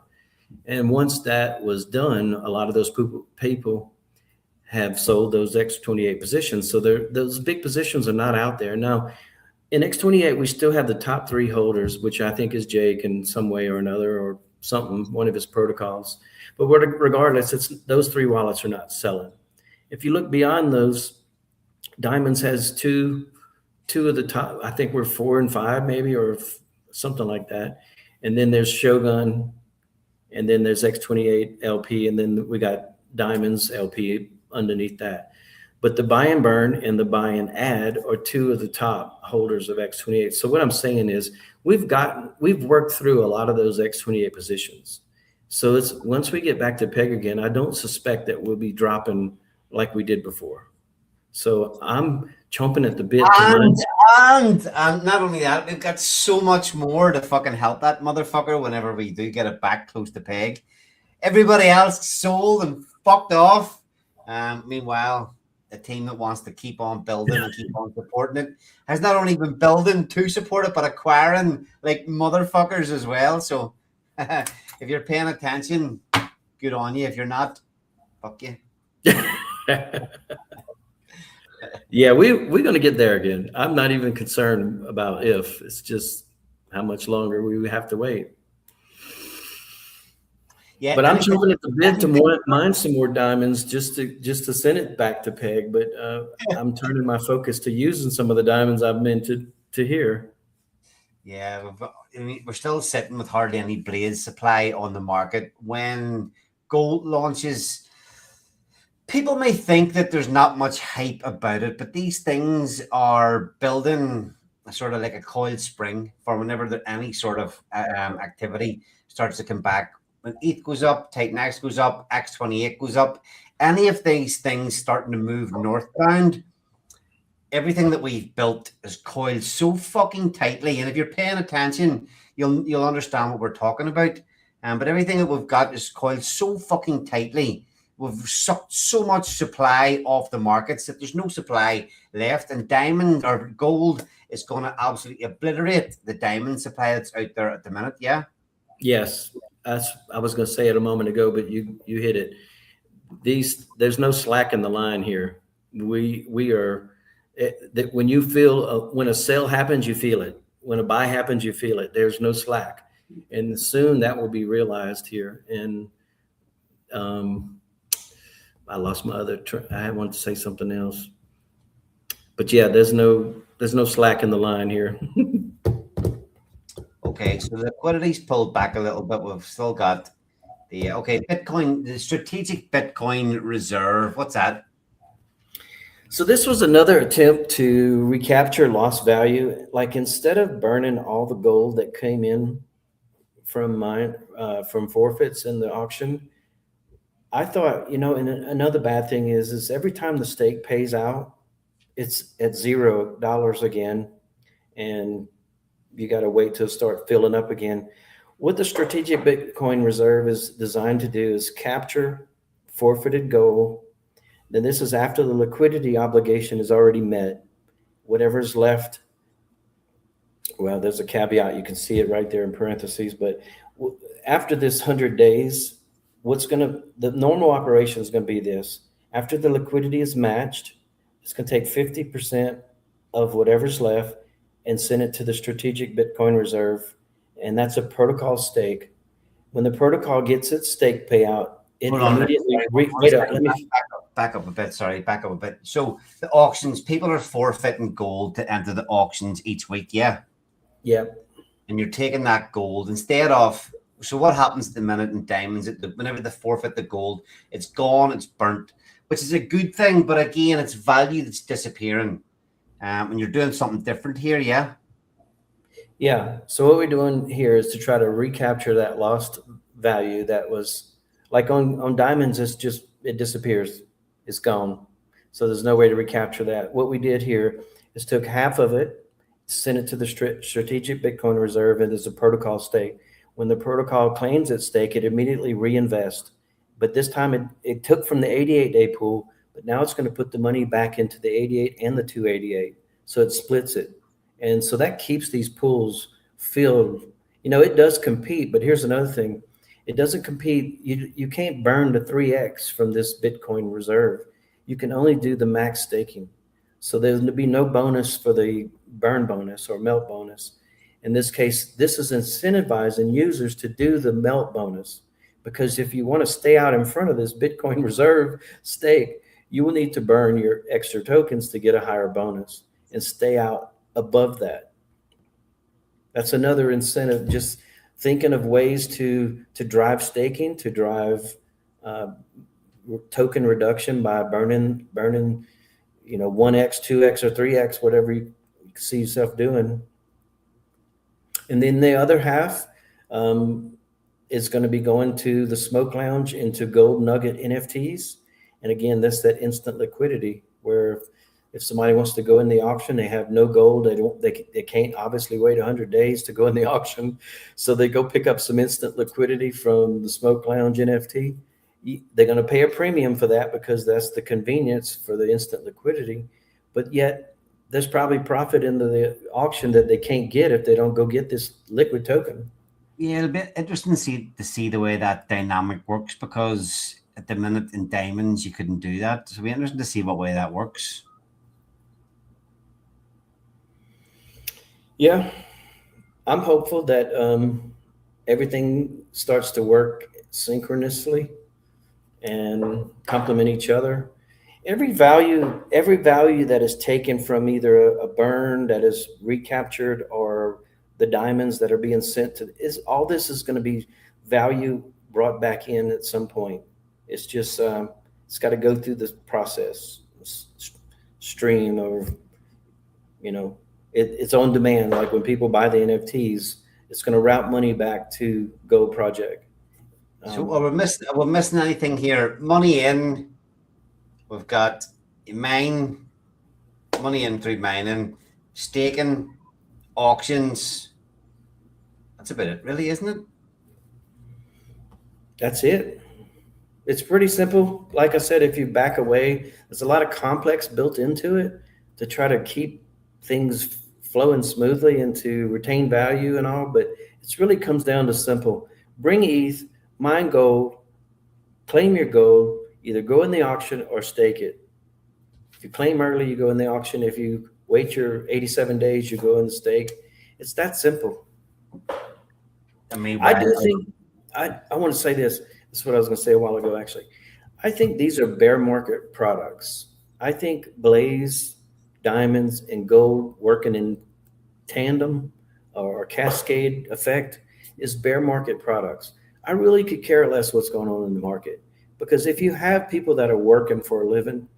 And once that was done, a lot of those people have sold those X28 positions. So those big positions are not out there. Now, in X28, we still have the top 3 holders, which I think is Jake in some way or another, or something, one of his protocols. But regardless, those 3 wallets are not selling. If you look beyond those, Diamonds has two of the top, I think we're 4 and 5 maybe, or something like that. And then there's Shogun, and then there's X28 LP, and then we got Diamonds LP underneath that. But the buy and burn and the buy and add are 2 of the top holders of X28. So what I'm saying is we've worked through a lot of those X28 positions. So it's once we get back to peg again, I don't suspect that we'll be dropping like we did before. So I'm chomping at the bit. And not only that, we've got so much more to fucking help that motherfucker whenever we do get it back close to peg. Everybody else sold and fucked off. Meanwhile, a team that wants to keep on building and keep on supporting it has not only been building to support it, but acquiring like motherfuckers as well. So if you're paying attention, good on you. If you're not, fuck you. Yeah, we're going to get there again. I'm not even concerned about if. It's just how much longer we have to wait. Yeah, but I'm chomping at the bit to mine some more diamonds just to send it back to peg. But I'm turning my focus to using some of the diamonds I've minted to here. Yeah, we're still sitting with hardly any blades supply on the market. When gold launches, people may think that there's not much hype about it, but these things are building sort of like a coiled spring for whenever there any sort of activity starts to come back. When ETH goes up, Titan X goes up, X28 goes up, any of these things starting to move northbound, everything that we've built is coiled so fucking tightly. And if you're paying attention, you'll understand what we're talking about. But everything that we've got is coiled so fucking tightly. We've sucked so much supply off the markets that there's no supply left. And diamond or gold is going to absolutely obliterate the diamond supply that's out there at the minute. Yeah. Yes. I was going to say it a moment ago, but you hit it. There's no slack in the line here. We are that when you feel when a sale happens, you feel it. When a buy happens, you feel it. There's no slack, and soon that will be realized here. And I lost my other. I wanted to say something else, but yeah, there's no slack in the line here. Okay, so the liquidity's pulled back a little bit. We've still got Bitcoin, the strategic Bitcoin reserve. What's that? So this was another attempt to recapture lost value. Like instead of burning all the gold that came in from forfeits in the auction, I thought, and another bad thing is every time the stake pays out, it's at $0 again, and you got to wait to start filling up again. What the strategic Bitcoin reserve is designed to do is capture forfeited gold. Then this is after the liquidity obligation is already met. Whatever's left, well, there's a caveat. You can see it right there in parentheses. But after this 100 days, the normal operation is going to be this. After the liquidity is matched, it's going to take 50% of whatever's left and send it to the strategic Bitcoin reserve. And that's a protocol stake. When the protocol gets its stake payout, it immediately back up a bit. Sorry, back up a bit. So the auctions, people are forfeiting gold to enter the auctions each week. Yeah. Yeah. And you're taking that gold instead of. So what happens at the minute in diamonds? Whenever they forfeit the gold, it's gone, it's burnt, which is a good thing. But again, it's value that's disappearing. And you're doing something different here. Yeah. Yeah. So what we're doing here is to try to recapture that lost value that was like on diamonds. It disappears. It's gone. So there's no way to recapture that. What we did here is took half of it, sent it to the strategic Bitcoin reserve, and there's a protocol stake. When the protocol claims its stake, it immediately reinvests. But this time it took from the 88-day pool, but now it's going to put the money back into the 88 and the 288. So it splits it. And so that keeps these pools filled. It does compete, but here's another thing. It doesn't compete. You can't burn the 3x from this Bitcoin reserve. You can only do the max staking. So there's going to be no bonus for the burn bonus or melt bonus. In this case, this is incentivizing users to do the melt bonus, because if you want to stay out in front of this Bitcoin reserve stake, you will need to burn your extra tokens to get a higher bonus and stay out above that. That's another incentive. Just thinking of ways to drive staking, to drive token reduction by burning 1x, 2x, or 3x, whatever you see yourself doing. And then the other half is going to be going to the Smoke Lounge into Gold Nugget NFTs. And again, that's that instant liquidity where if somebody wants to go in the auction, they have no gold. They can't obviously wait 100 days to go in the auction. So they go pick up some instant liquidity from the Smoke Lounge NFT. They're going to pay a premium for that because that's the convenience for the instant liquidity. But yet there's probably profit in the auction that they can't get if they don't go get this liquid token. Yeah, it'll be interesting to see the way that dynamic works, because at the minute in diamonds you couldn't do that. So it'll be interesting to see what way that works. Yeah, I'm hopeful that everything starts to work synchronously and complement each other. Every value that is taken from either a burn that is recaptured or the diamonds that are being sent to all this is going to be value brought back in at some point. It's just it's got to go through this process, stream, or it's on demand. Like when people buy the NFTs, it's going to route money back to Go Project. So we're missing anything here? Money in. We've got money in through mining, staking, auctions. That's about it, really, isn't it? That's it. It's pretty simple. Like I said, if you back away, there's a lot of complex built into it to try to keep things flowing smoothly and to retain value and all. But it really comes down to simple. Bring ETH, mine gold, claim your gold, either go in the auction or stake it. If you claim early, you go in the auction. If you wait your 87 days, you go in the stake. It's that simple. I mean, I do think, I want to say this. This is what I was going to say a while ago, actually. I think these are bear market products. I think Blaze, diamonds, and gold working in tandem or cascade effect is bear market products. I really could care less what's going on in the market. Because if you have people that are working for a living,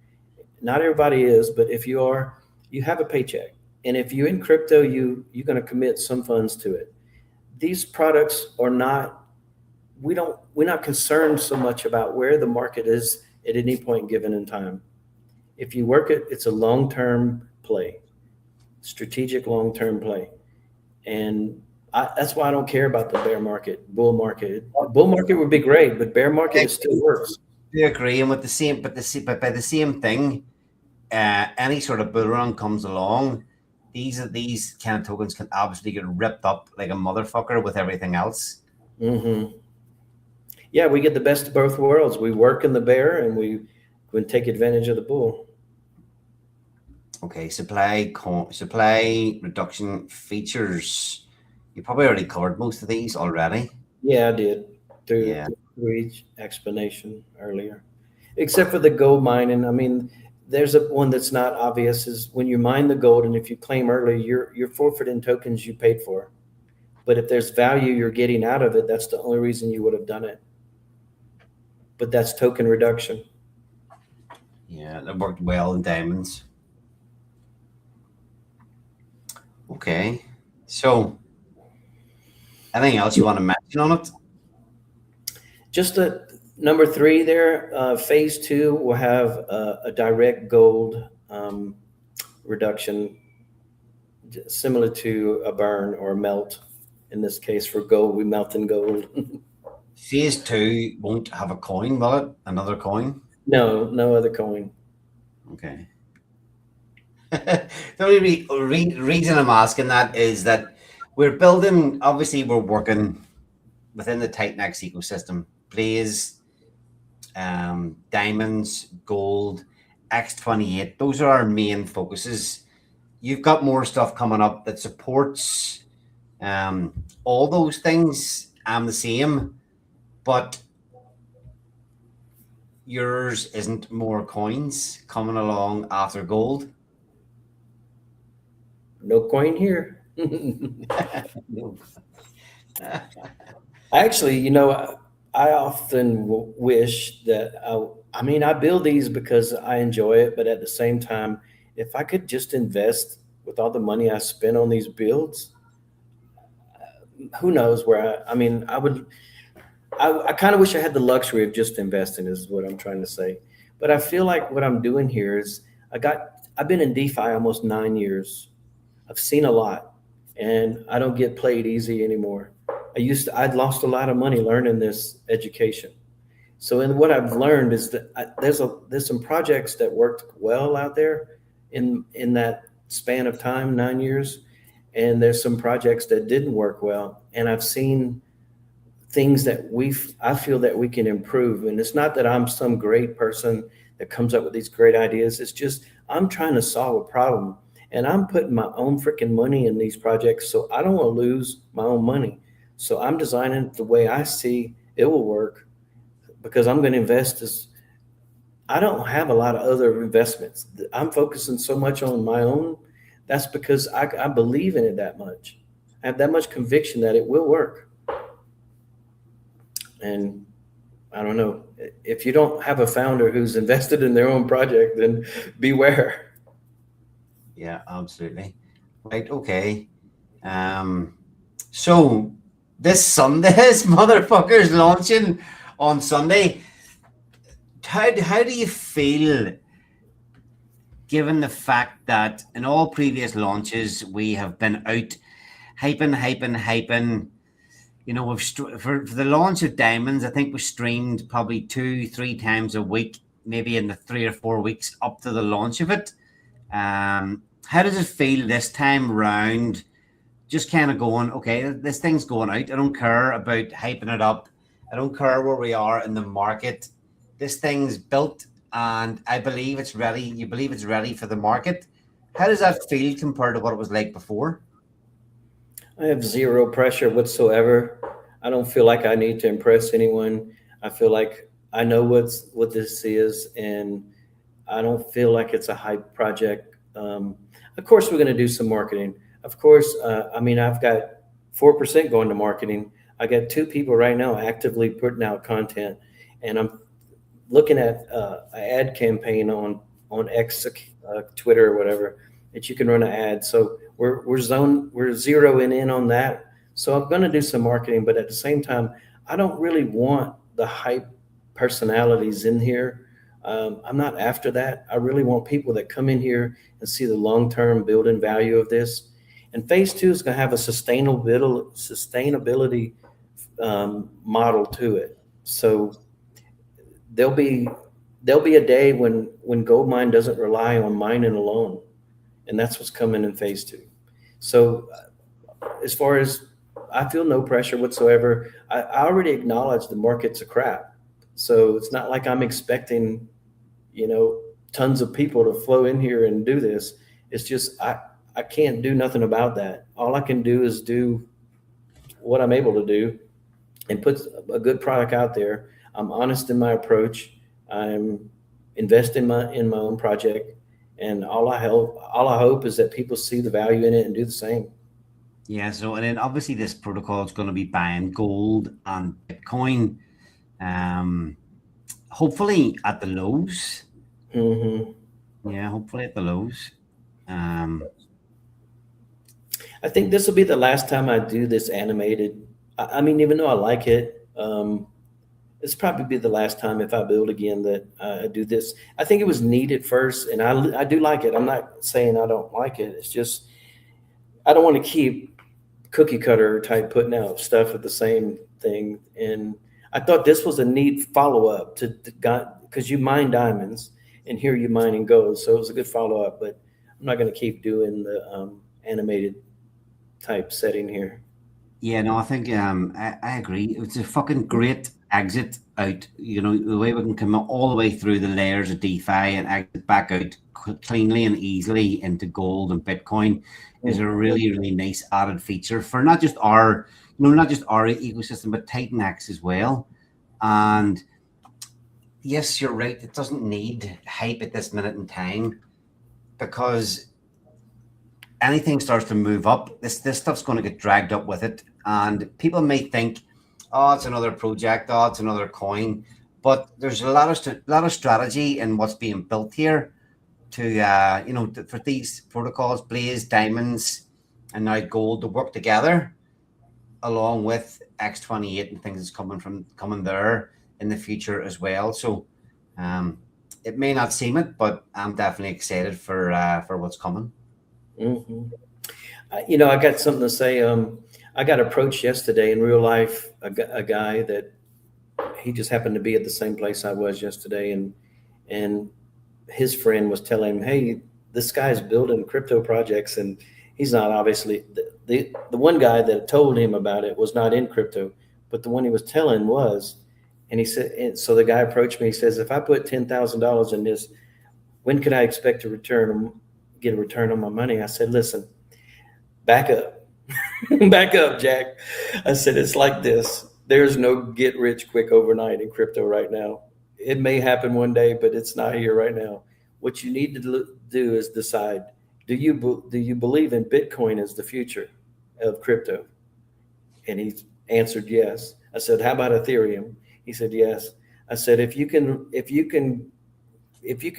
not everybody is, but if you are, you have a paycheck. And if you're in crypto, you're going to commit some funds to it. These products are not, we're not concerned so much about where the market is at any point given in time. If you work it, it's a long-term play, strategic long-term play. And that's why I don't care about the bear market, bull market. Bull market would be great, but bear market still works. I agree, and with the same, but by the same thing, any sort of bull run comes along, these kind of tokens can obviously get ripped up like a motherfucker with everything else. Mm-hmm. Yeah, we get the best of both worlds. We work in the bear, and we can take advantage of the bull. Okay, supply reduction features. You probably already covered most of these already. Yeah, I did through each explanation earlier. except for the gold mining. I mean, there's one that's not obvious is when you mine the gold, and if you claim early, you're forfeiting tokens you paid for. But if there's value you're getting out of it, that's the only reason you would have done it. But that's token reduction. Yeah, that worked well in diamonds. Okay. So, anything else you want to mention on it? Just number 3 there, phase 2 will have a direct gold reduction, similar to a burn or a melt. In this case, for gold, we melt in gold. Phase 2 won't have a coin, will it? Another coin? No other coin. Okay. The only reason I'm asking that is that we're building, obviously, we're working within the Titanex ecosystem. Blaze, diamonds, gold, X28. Those are our main focuses. You've got more stuff coming up that supports all those things. I'm the same, but yours isn't more coins coming along after gold. No coin here. No. Actually, I often wish that I build these because I enjoy it, but at the same time, if I could just invest with all the money I spend on these builds, who knows where I would. I kind of wish I had the luxury of just investing, is what I'm trying to say. But I feel like what I'm doing here is I've been in DeFi almost 9 years. I've seen a lot, and I don't get played easy anymore. I'd lost a lot of money learning this education. So, what I've learned is that there's some projects that worked well out there in that span of time, 9 years, and there's some projects that didn't work well. And I've seen things that I feel that we can improve. And it's not that I'm some great person that comes up with these great ideas. It's just I'm trying to solve a problem, and I'm putting my own freaking money in these projects, so I don't want to lose my own money. So I'm designing it the way I see it will work, because I'm going to invest this. I don't have a lot of other investments. I'm focusing so much on my own. That's because I believe in it that much. I have that much conviction that it will work. And I don't know, if you don't have a founder who's invested in their own project, then beware. Yeah, absolutely. Right. Okay. So this Sunday, this motherfucker's launching on Sunday. How do you feel, given the fact that in all previous launches we have been out hyping? For the launch of Diamonds, I think we streamed probably 2-3 times a week, maybe in the 3 or 4 weeks up to the launch of it. How does it feel this time round? Just kind of going, okay, this thing's going out. I don't care about hyping it up. I don't care where we are in the market. This thing's built, and I believe it's ready. You believe it's ready for the market. How does that feel compared to what it was like before? I have zero pressure whatsoever. I don't feel like I need to impress anyone. I feel like I know what this is, and I don't feel like it's a hype project. Of course, we're going to do some marketing. Of course, I've got 4% going to marketing. I got 2 people right now actively putting out content, and I'm looking at an ad campaign on X, Twitter or whatever, that you can run an ad. So we're zeroing in on that. So I'm going to do some marketing, but at the same time, I don't really want the hype personalities in here. I'm not after that. I really want people that come in here and see the long-term building value of this. And phase 2 is going to have a sustainability model to it. So there'll be a day when Goldmine doesn't rely on mining alone, and that's what's coming in phase 2. So as far as, I feel no pressure whatsoever. I already acknowledge the market's a crap. So it's not like I'm expecting, tons of people to flow in here and do this. It's just, I can't do nothing about that. All I can do is do what I'm able to do and put a good product out there. I'm honest in my approach, I'm investing in my own project, and all I hope is that people see the value in it and do the same. Yeah. So, and then obviously this protocol is going to be buying gold and Bitcoin, um, hopefully at the lows. Hmm. Yeah, hopefully at the lows. Um, I think this will be the last time I do this animated. I mean, even though I like it, it's probably be the last time if I build again that I do this. I think it was neat at first, and I do like it. I'm not saying I don't like it. It's just I don't want to keep cookie cutter type putting out stuff with the same thing. And I thought this was a neat follow up to because you mine diamonds and here you mining gold, so it was a good follow up. But I'm not going to keep doing the animated type setting here. yeah, no, I think I agree. It's a fucking great exit out. You know, the way we can come all the way through the layers of DeFi and exit back out cleanly and easily into gold and Bitcoin is a really, really nice added feature for not just our, not just our ecosystem, but Titan X as well. And yes, you're right. It doesn't need hype at this minute in time because anything starts to move up, this stuff's going to get dragged up with it, and people may think, oh, it's another project, oh, it's another coin, but there's a lot of strategy in what's being built here to for these protocols, Blaze, Diamonds, and now Gold to work together along with X28 and things that's coming there in the future as well. So it may not seem it, but I'm definitely excited for what's coming. Hmm. I got something to say. I got approached yesterday in real life, a guy that he just happened to be at the same place I was yesterday, and his friend was telling him, "Hey, this guy's building crypto projects," and he's not obviously the one guy that told him about it was not in crypto, but the one he was telling was, and he said, and so the guy approached me. He says, "If I put $10,000 in this, when could I expect to get a return on my money?" I said, "Listen, back up, back up, Jack." I said, "It's like this. There's no get rich quick overnight in crypto right now. It may happen one day, but it's not here right now. What you need to do is decide, do you believe in Bitcoin as the future of crypto?" And he answered yes. I said, "How about Ethereum?" He said, "Yes." I said, if you can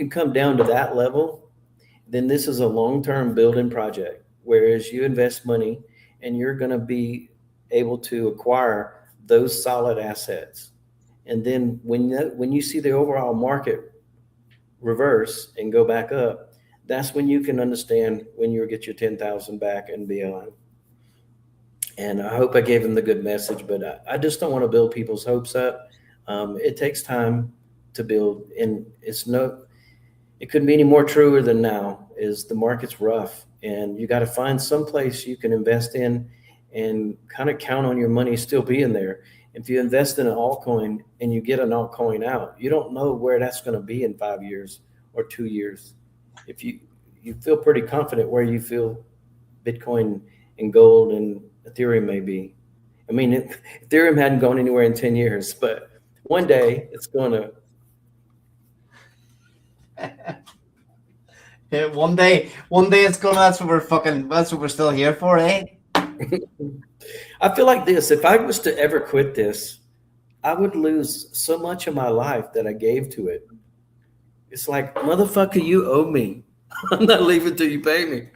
come down to that level, then this is a long-term building project. Whereas you invest money and you're going to be able to acquire those solid assets. And then when you see the overall market reverse and go back up, that's when you can understand when you'll get your 10,000 back and beyond. And I hope I gave him the good message, but I just don't want to build people's hopes up. It takes time to build, and it couldn't be any more truer than now. Is the market's rough, and you got to find some place you can invest in and kind of count on your money still being there. If you invest in an altcoin and you get an altcoin out, you don't know where that's going to be in 5 years or 2 years. If you feel pretty confident where you feel Bitcoin and gold and Ethereum may be. I mean, Ethereum hadn't gone anywhere in 10 years, but one day it's going to. Yeah, one day it's gonna. That's what we're still here for, eh? I feel like this. If I was to ever quit this, I would lose so much of my life that I gave to it. It's like, motherfucker, you owe me. I'm not leaving till you pay me.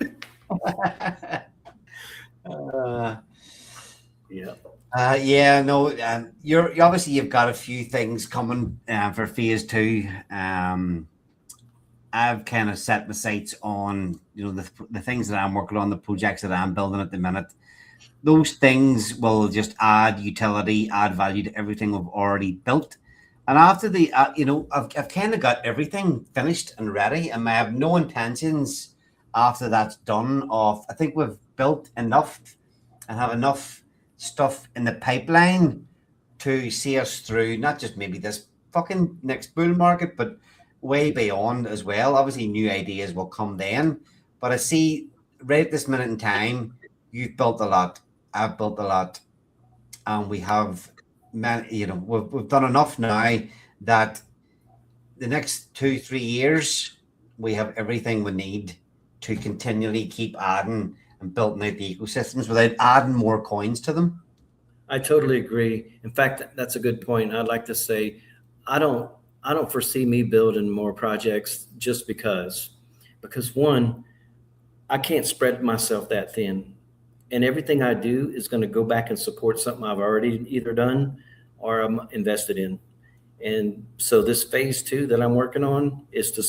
Yeah. No. You're obviously you've got a few things coming for phase 2. I've kind of set my sights on the things that I'm working on, the projects that I'm building at the minute. Those things will just add utility, add value to everything we've already built. And after I've kind of got everything finished and ready, and I have no intentions after that's done of. I think we've built enough and have enough stuff in the pipeline to see us through not just maybe this fucking next bull market, but way beyond as well. Obviously, new ideas will come then, but I see right at this minute in time, you've built a lot. I've built a lot, and we have, we've done enough now that the next 2-3 years, we have everything we need to continually keep adding and building out the ecosystems without adding more coins to them. I totally agree. In fact, that's a good point. I'd like to say, I don't foresee me building more projects just because one, I can't spread myself that thin, and everything I do is going to go back and support something I've already either done or I'm invested in. And so this phase 2 that I'm working on is to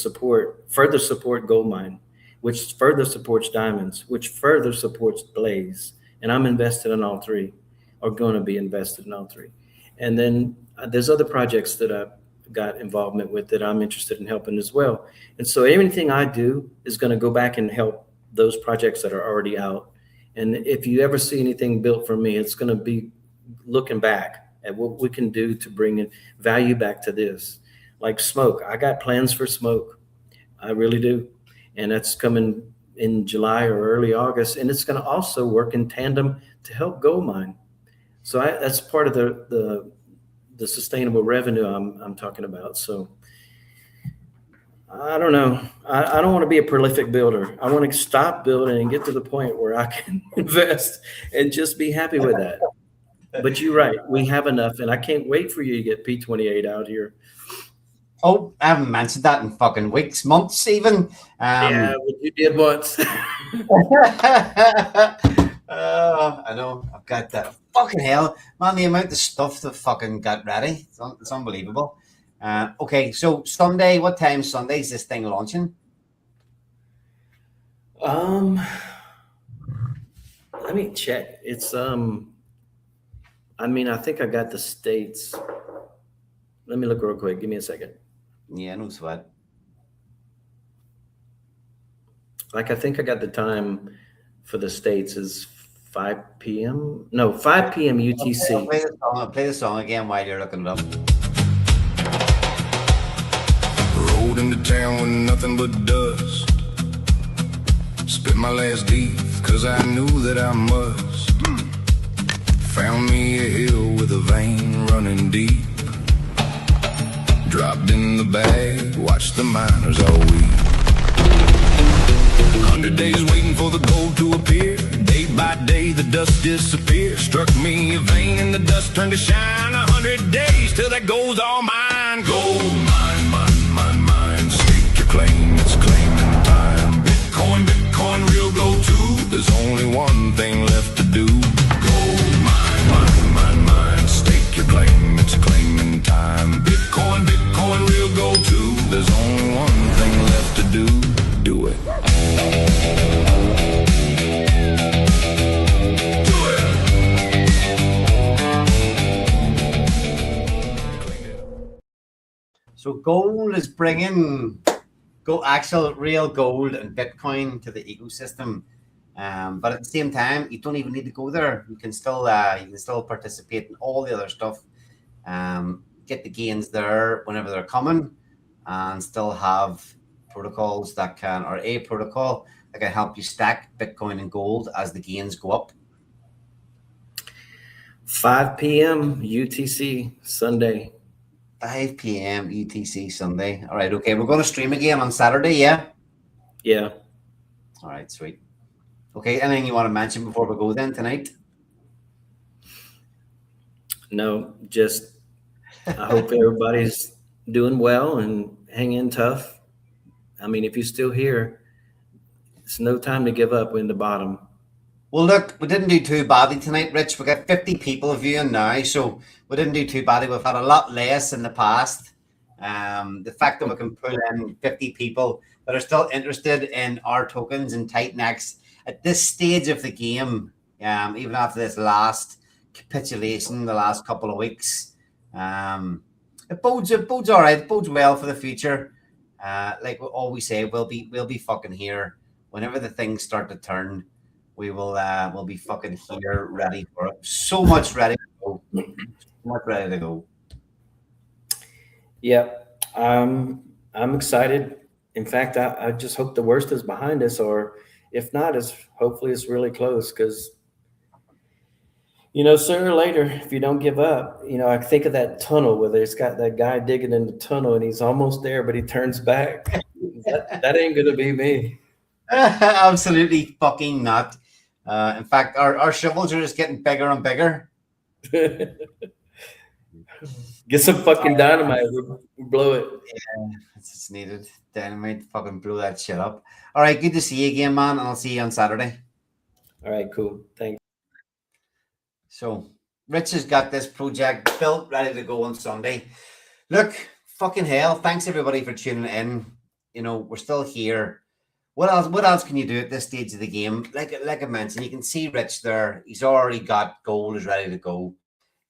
further support Goldmine, which further supports diamonds, which further supports Blaze. And I'm invested in all three, or going to be invested in all three. And then there's other projects that I've got involvement with that I'm interested in helping as well. And so anything I do is going to go back and help those projects that are already out. And if you ever see anything built from me, it's going to be looking back at what we can do to bring in value back to this. Like Smoke, I got plans for Smoke. I really do. And that's coming in July or early August. And it's going to also work in tandem to help Goldmine. So that's part of the sustainable revenue I'm talking about. So I don't know. I don't want to be a prolific builder. I want to stop building and get to the point where I can invest and just be happy with that. But you're right. We have enough, and I can't wait for you to get P28 out here. Oh, I haven't mentioned that in fucking weeks, months even. Yeah, but you did once. I know. I've got that. Fucking hell, man, the amount of stuff that fucking got ready. It's unbelievable. Okay, so Sunday, what time Sunday is this thing launching? Let me check. It's I think I got the states. Let me look real quick. Give me a second. Yeah, no sweat. I think I got the time for the states is 5 p.m. No, 5 p.m. UTC. I'll play the song again while you're looking it up. Rode into town with nothing but dust. Spit my last deed, cause I knew that I must. Found me a hill with a vein running deep. Dropped in the bag, watched the miners all week. 100 days waiting for the gold to appear. Day by day the dust disappears. Struck me a vein and the dust turned to shine. 100 days till that gold's all mine. Gold mine, mine, mine, mine. Stake your claim, it's claiming time. Bitcoin, Bitcoin, real gold too. There's only one thing left to do. Gold mine, mine, mine, mine. Stake your claim, it's claiming time. Bitcoin, Bitcoin, real gold too. There's only one thing left to do. Do it. So gold is bringing actual real gold and Bitcoin to the ecosystem, but at the same time, you don't even need to go there. You can still participate in all the other stuff, get the gains there whenever they're coming, and still have protocols that can, or a protocol that can help you stack Bitcoin and gold as the gains go up. 5 p.m. UTC Sunday. 5 p.m. UTC Sunday. All right, okay. We're going to stream again on Saturday, yeah? Yeah. All right, sweet. Okay, anything you want to mention before we go then tonight? No, just I hope everybody's doing well and hanging tough. I mean, if you're still here, it's no time to give up. We're in the bottom. Well, look, we didn't do too badly tonight, Rich. We got 50 people viewing now, so we didn't do too badly. We've had a lot less in the past. The fact that we can pull in 50 people that are still interested in our tokens and Titan-X at this stage of the game, even after this last capitulation, the last couple of weeks, it bodes all right. It bodes well for the future. Like we always say, we'll be fucking here whenever the things start to turn. We'll be fucking here, ready for it. So much ready to go. So much ready to go. Yeah, I'm excited. In fact, I just hope the worst is behind us, or if not, hopefully it's really close, because Sooner or later, if you don't give up, I think of that tunnel where there's got that guy digging in the tunnel and he's almost there, but he turns back. That ain't gonna be me. Absolutely fucking not. In fact, our shovels are just getting bigger and bigger. Get some fucking dynamite. We'll blow it. Yeah, it's needed. Dynamite, fucking blow that shit up. All right, good to see you again, man, and I'll see you on Saturday. All right, cool. Thanks. So, Rich has got this project built, ready to go on Sunday. Look, fucking hell, thanks everybody for tuning in. We're still here. What else can you do at this stage of the game? Like I mentioned, you can see Rich there. He's already got gold, is ready to go.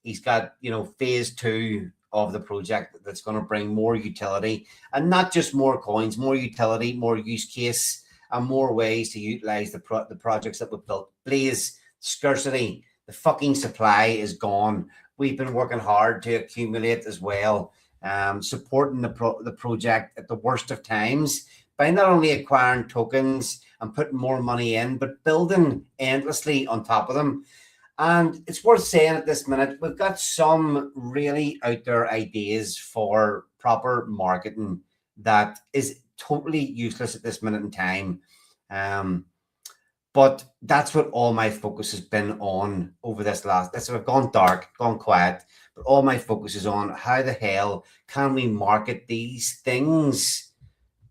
He's got, phase 2 of the project that's going to bring more utility, and not just more coins, more utility, more use case, and more ways to utilize the projects that we've built. Please, scarcity, the fucking supply is gone. We've been working hard to accumulate as well, supporting the project at the worst of times by not only acquiring tokens and putting more money in, but building endlessly on top of them. And it's worth saying at this minute, we've got some really out there ideas for proper marketing that is totally useless at this minute in time. But that's what all my focus has been on over this I've gone dark, gone quiet, but all my focus is on how the hell can we market these things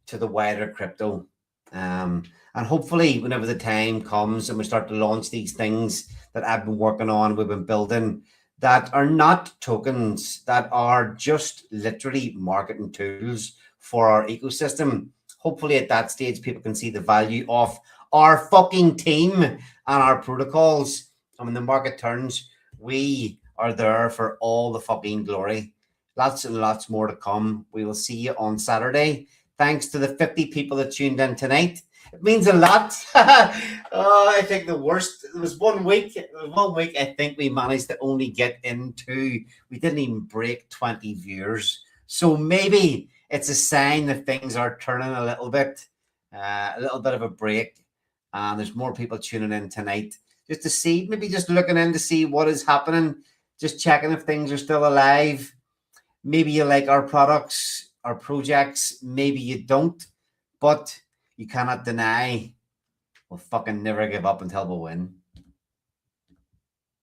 to the wider crypto. And hopefully whenever the time comes and we start to launch these things that I've been working on, we've been building, that are not tokens, that are just literally marketing tools for our ecosystem. Hopefully at that stage, people can see the value of our fucking team and our protocols. And when the market turns, we are there for all the fucking glory. Lots and lots more to come. We will see you on Saturday. Thanks to the 50 people that tuned in tonight. It means a lot. I think there was 1 week, I think we managed to only get into, we didn't even break 20 viewers. So maybe it's a sign that things are turning a little bit of a break. And there's more people tuning in tonight just to see, maybe just looking in to see what is happening, just checking if things are still alive. Maybe you like our products, our projects, maybe you don't, but you cannot deny we'll fucking never give up until we win.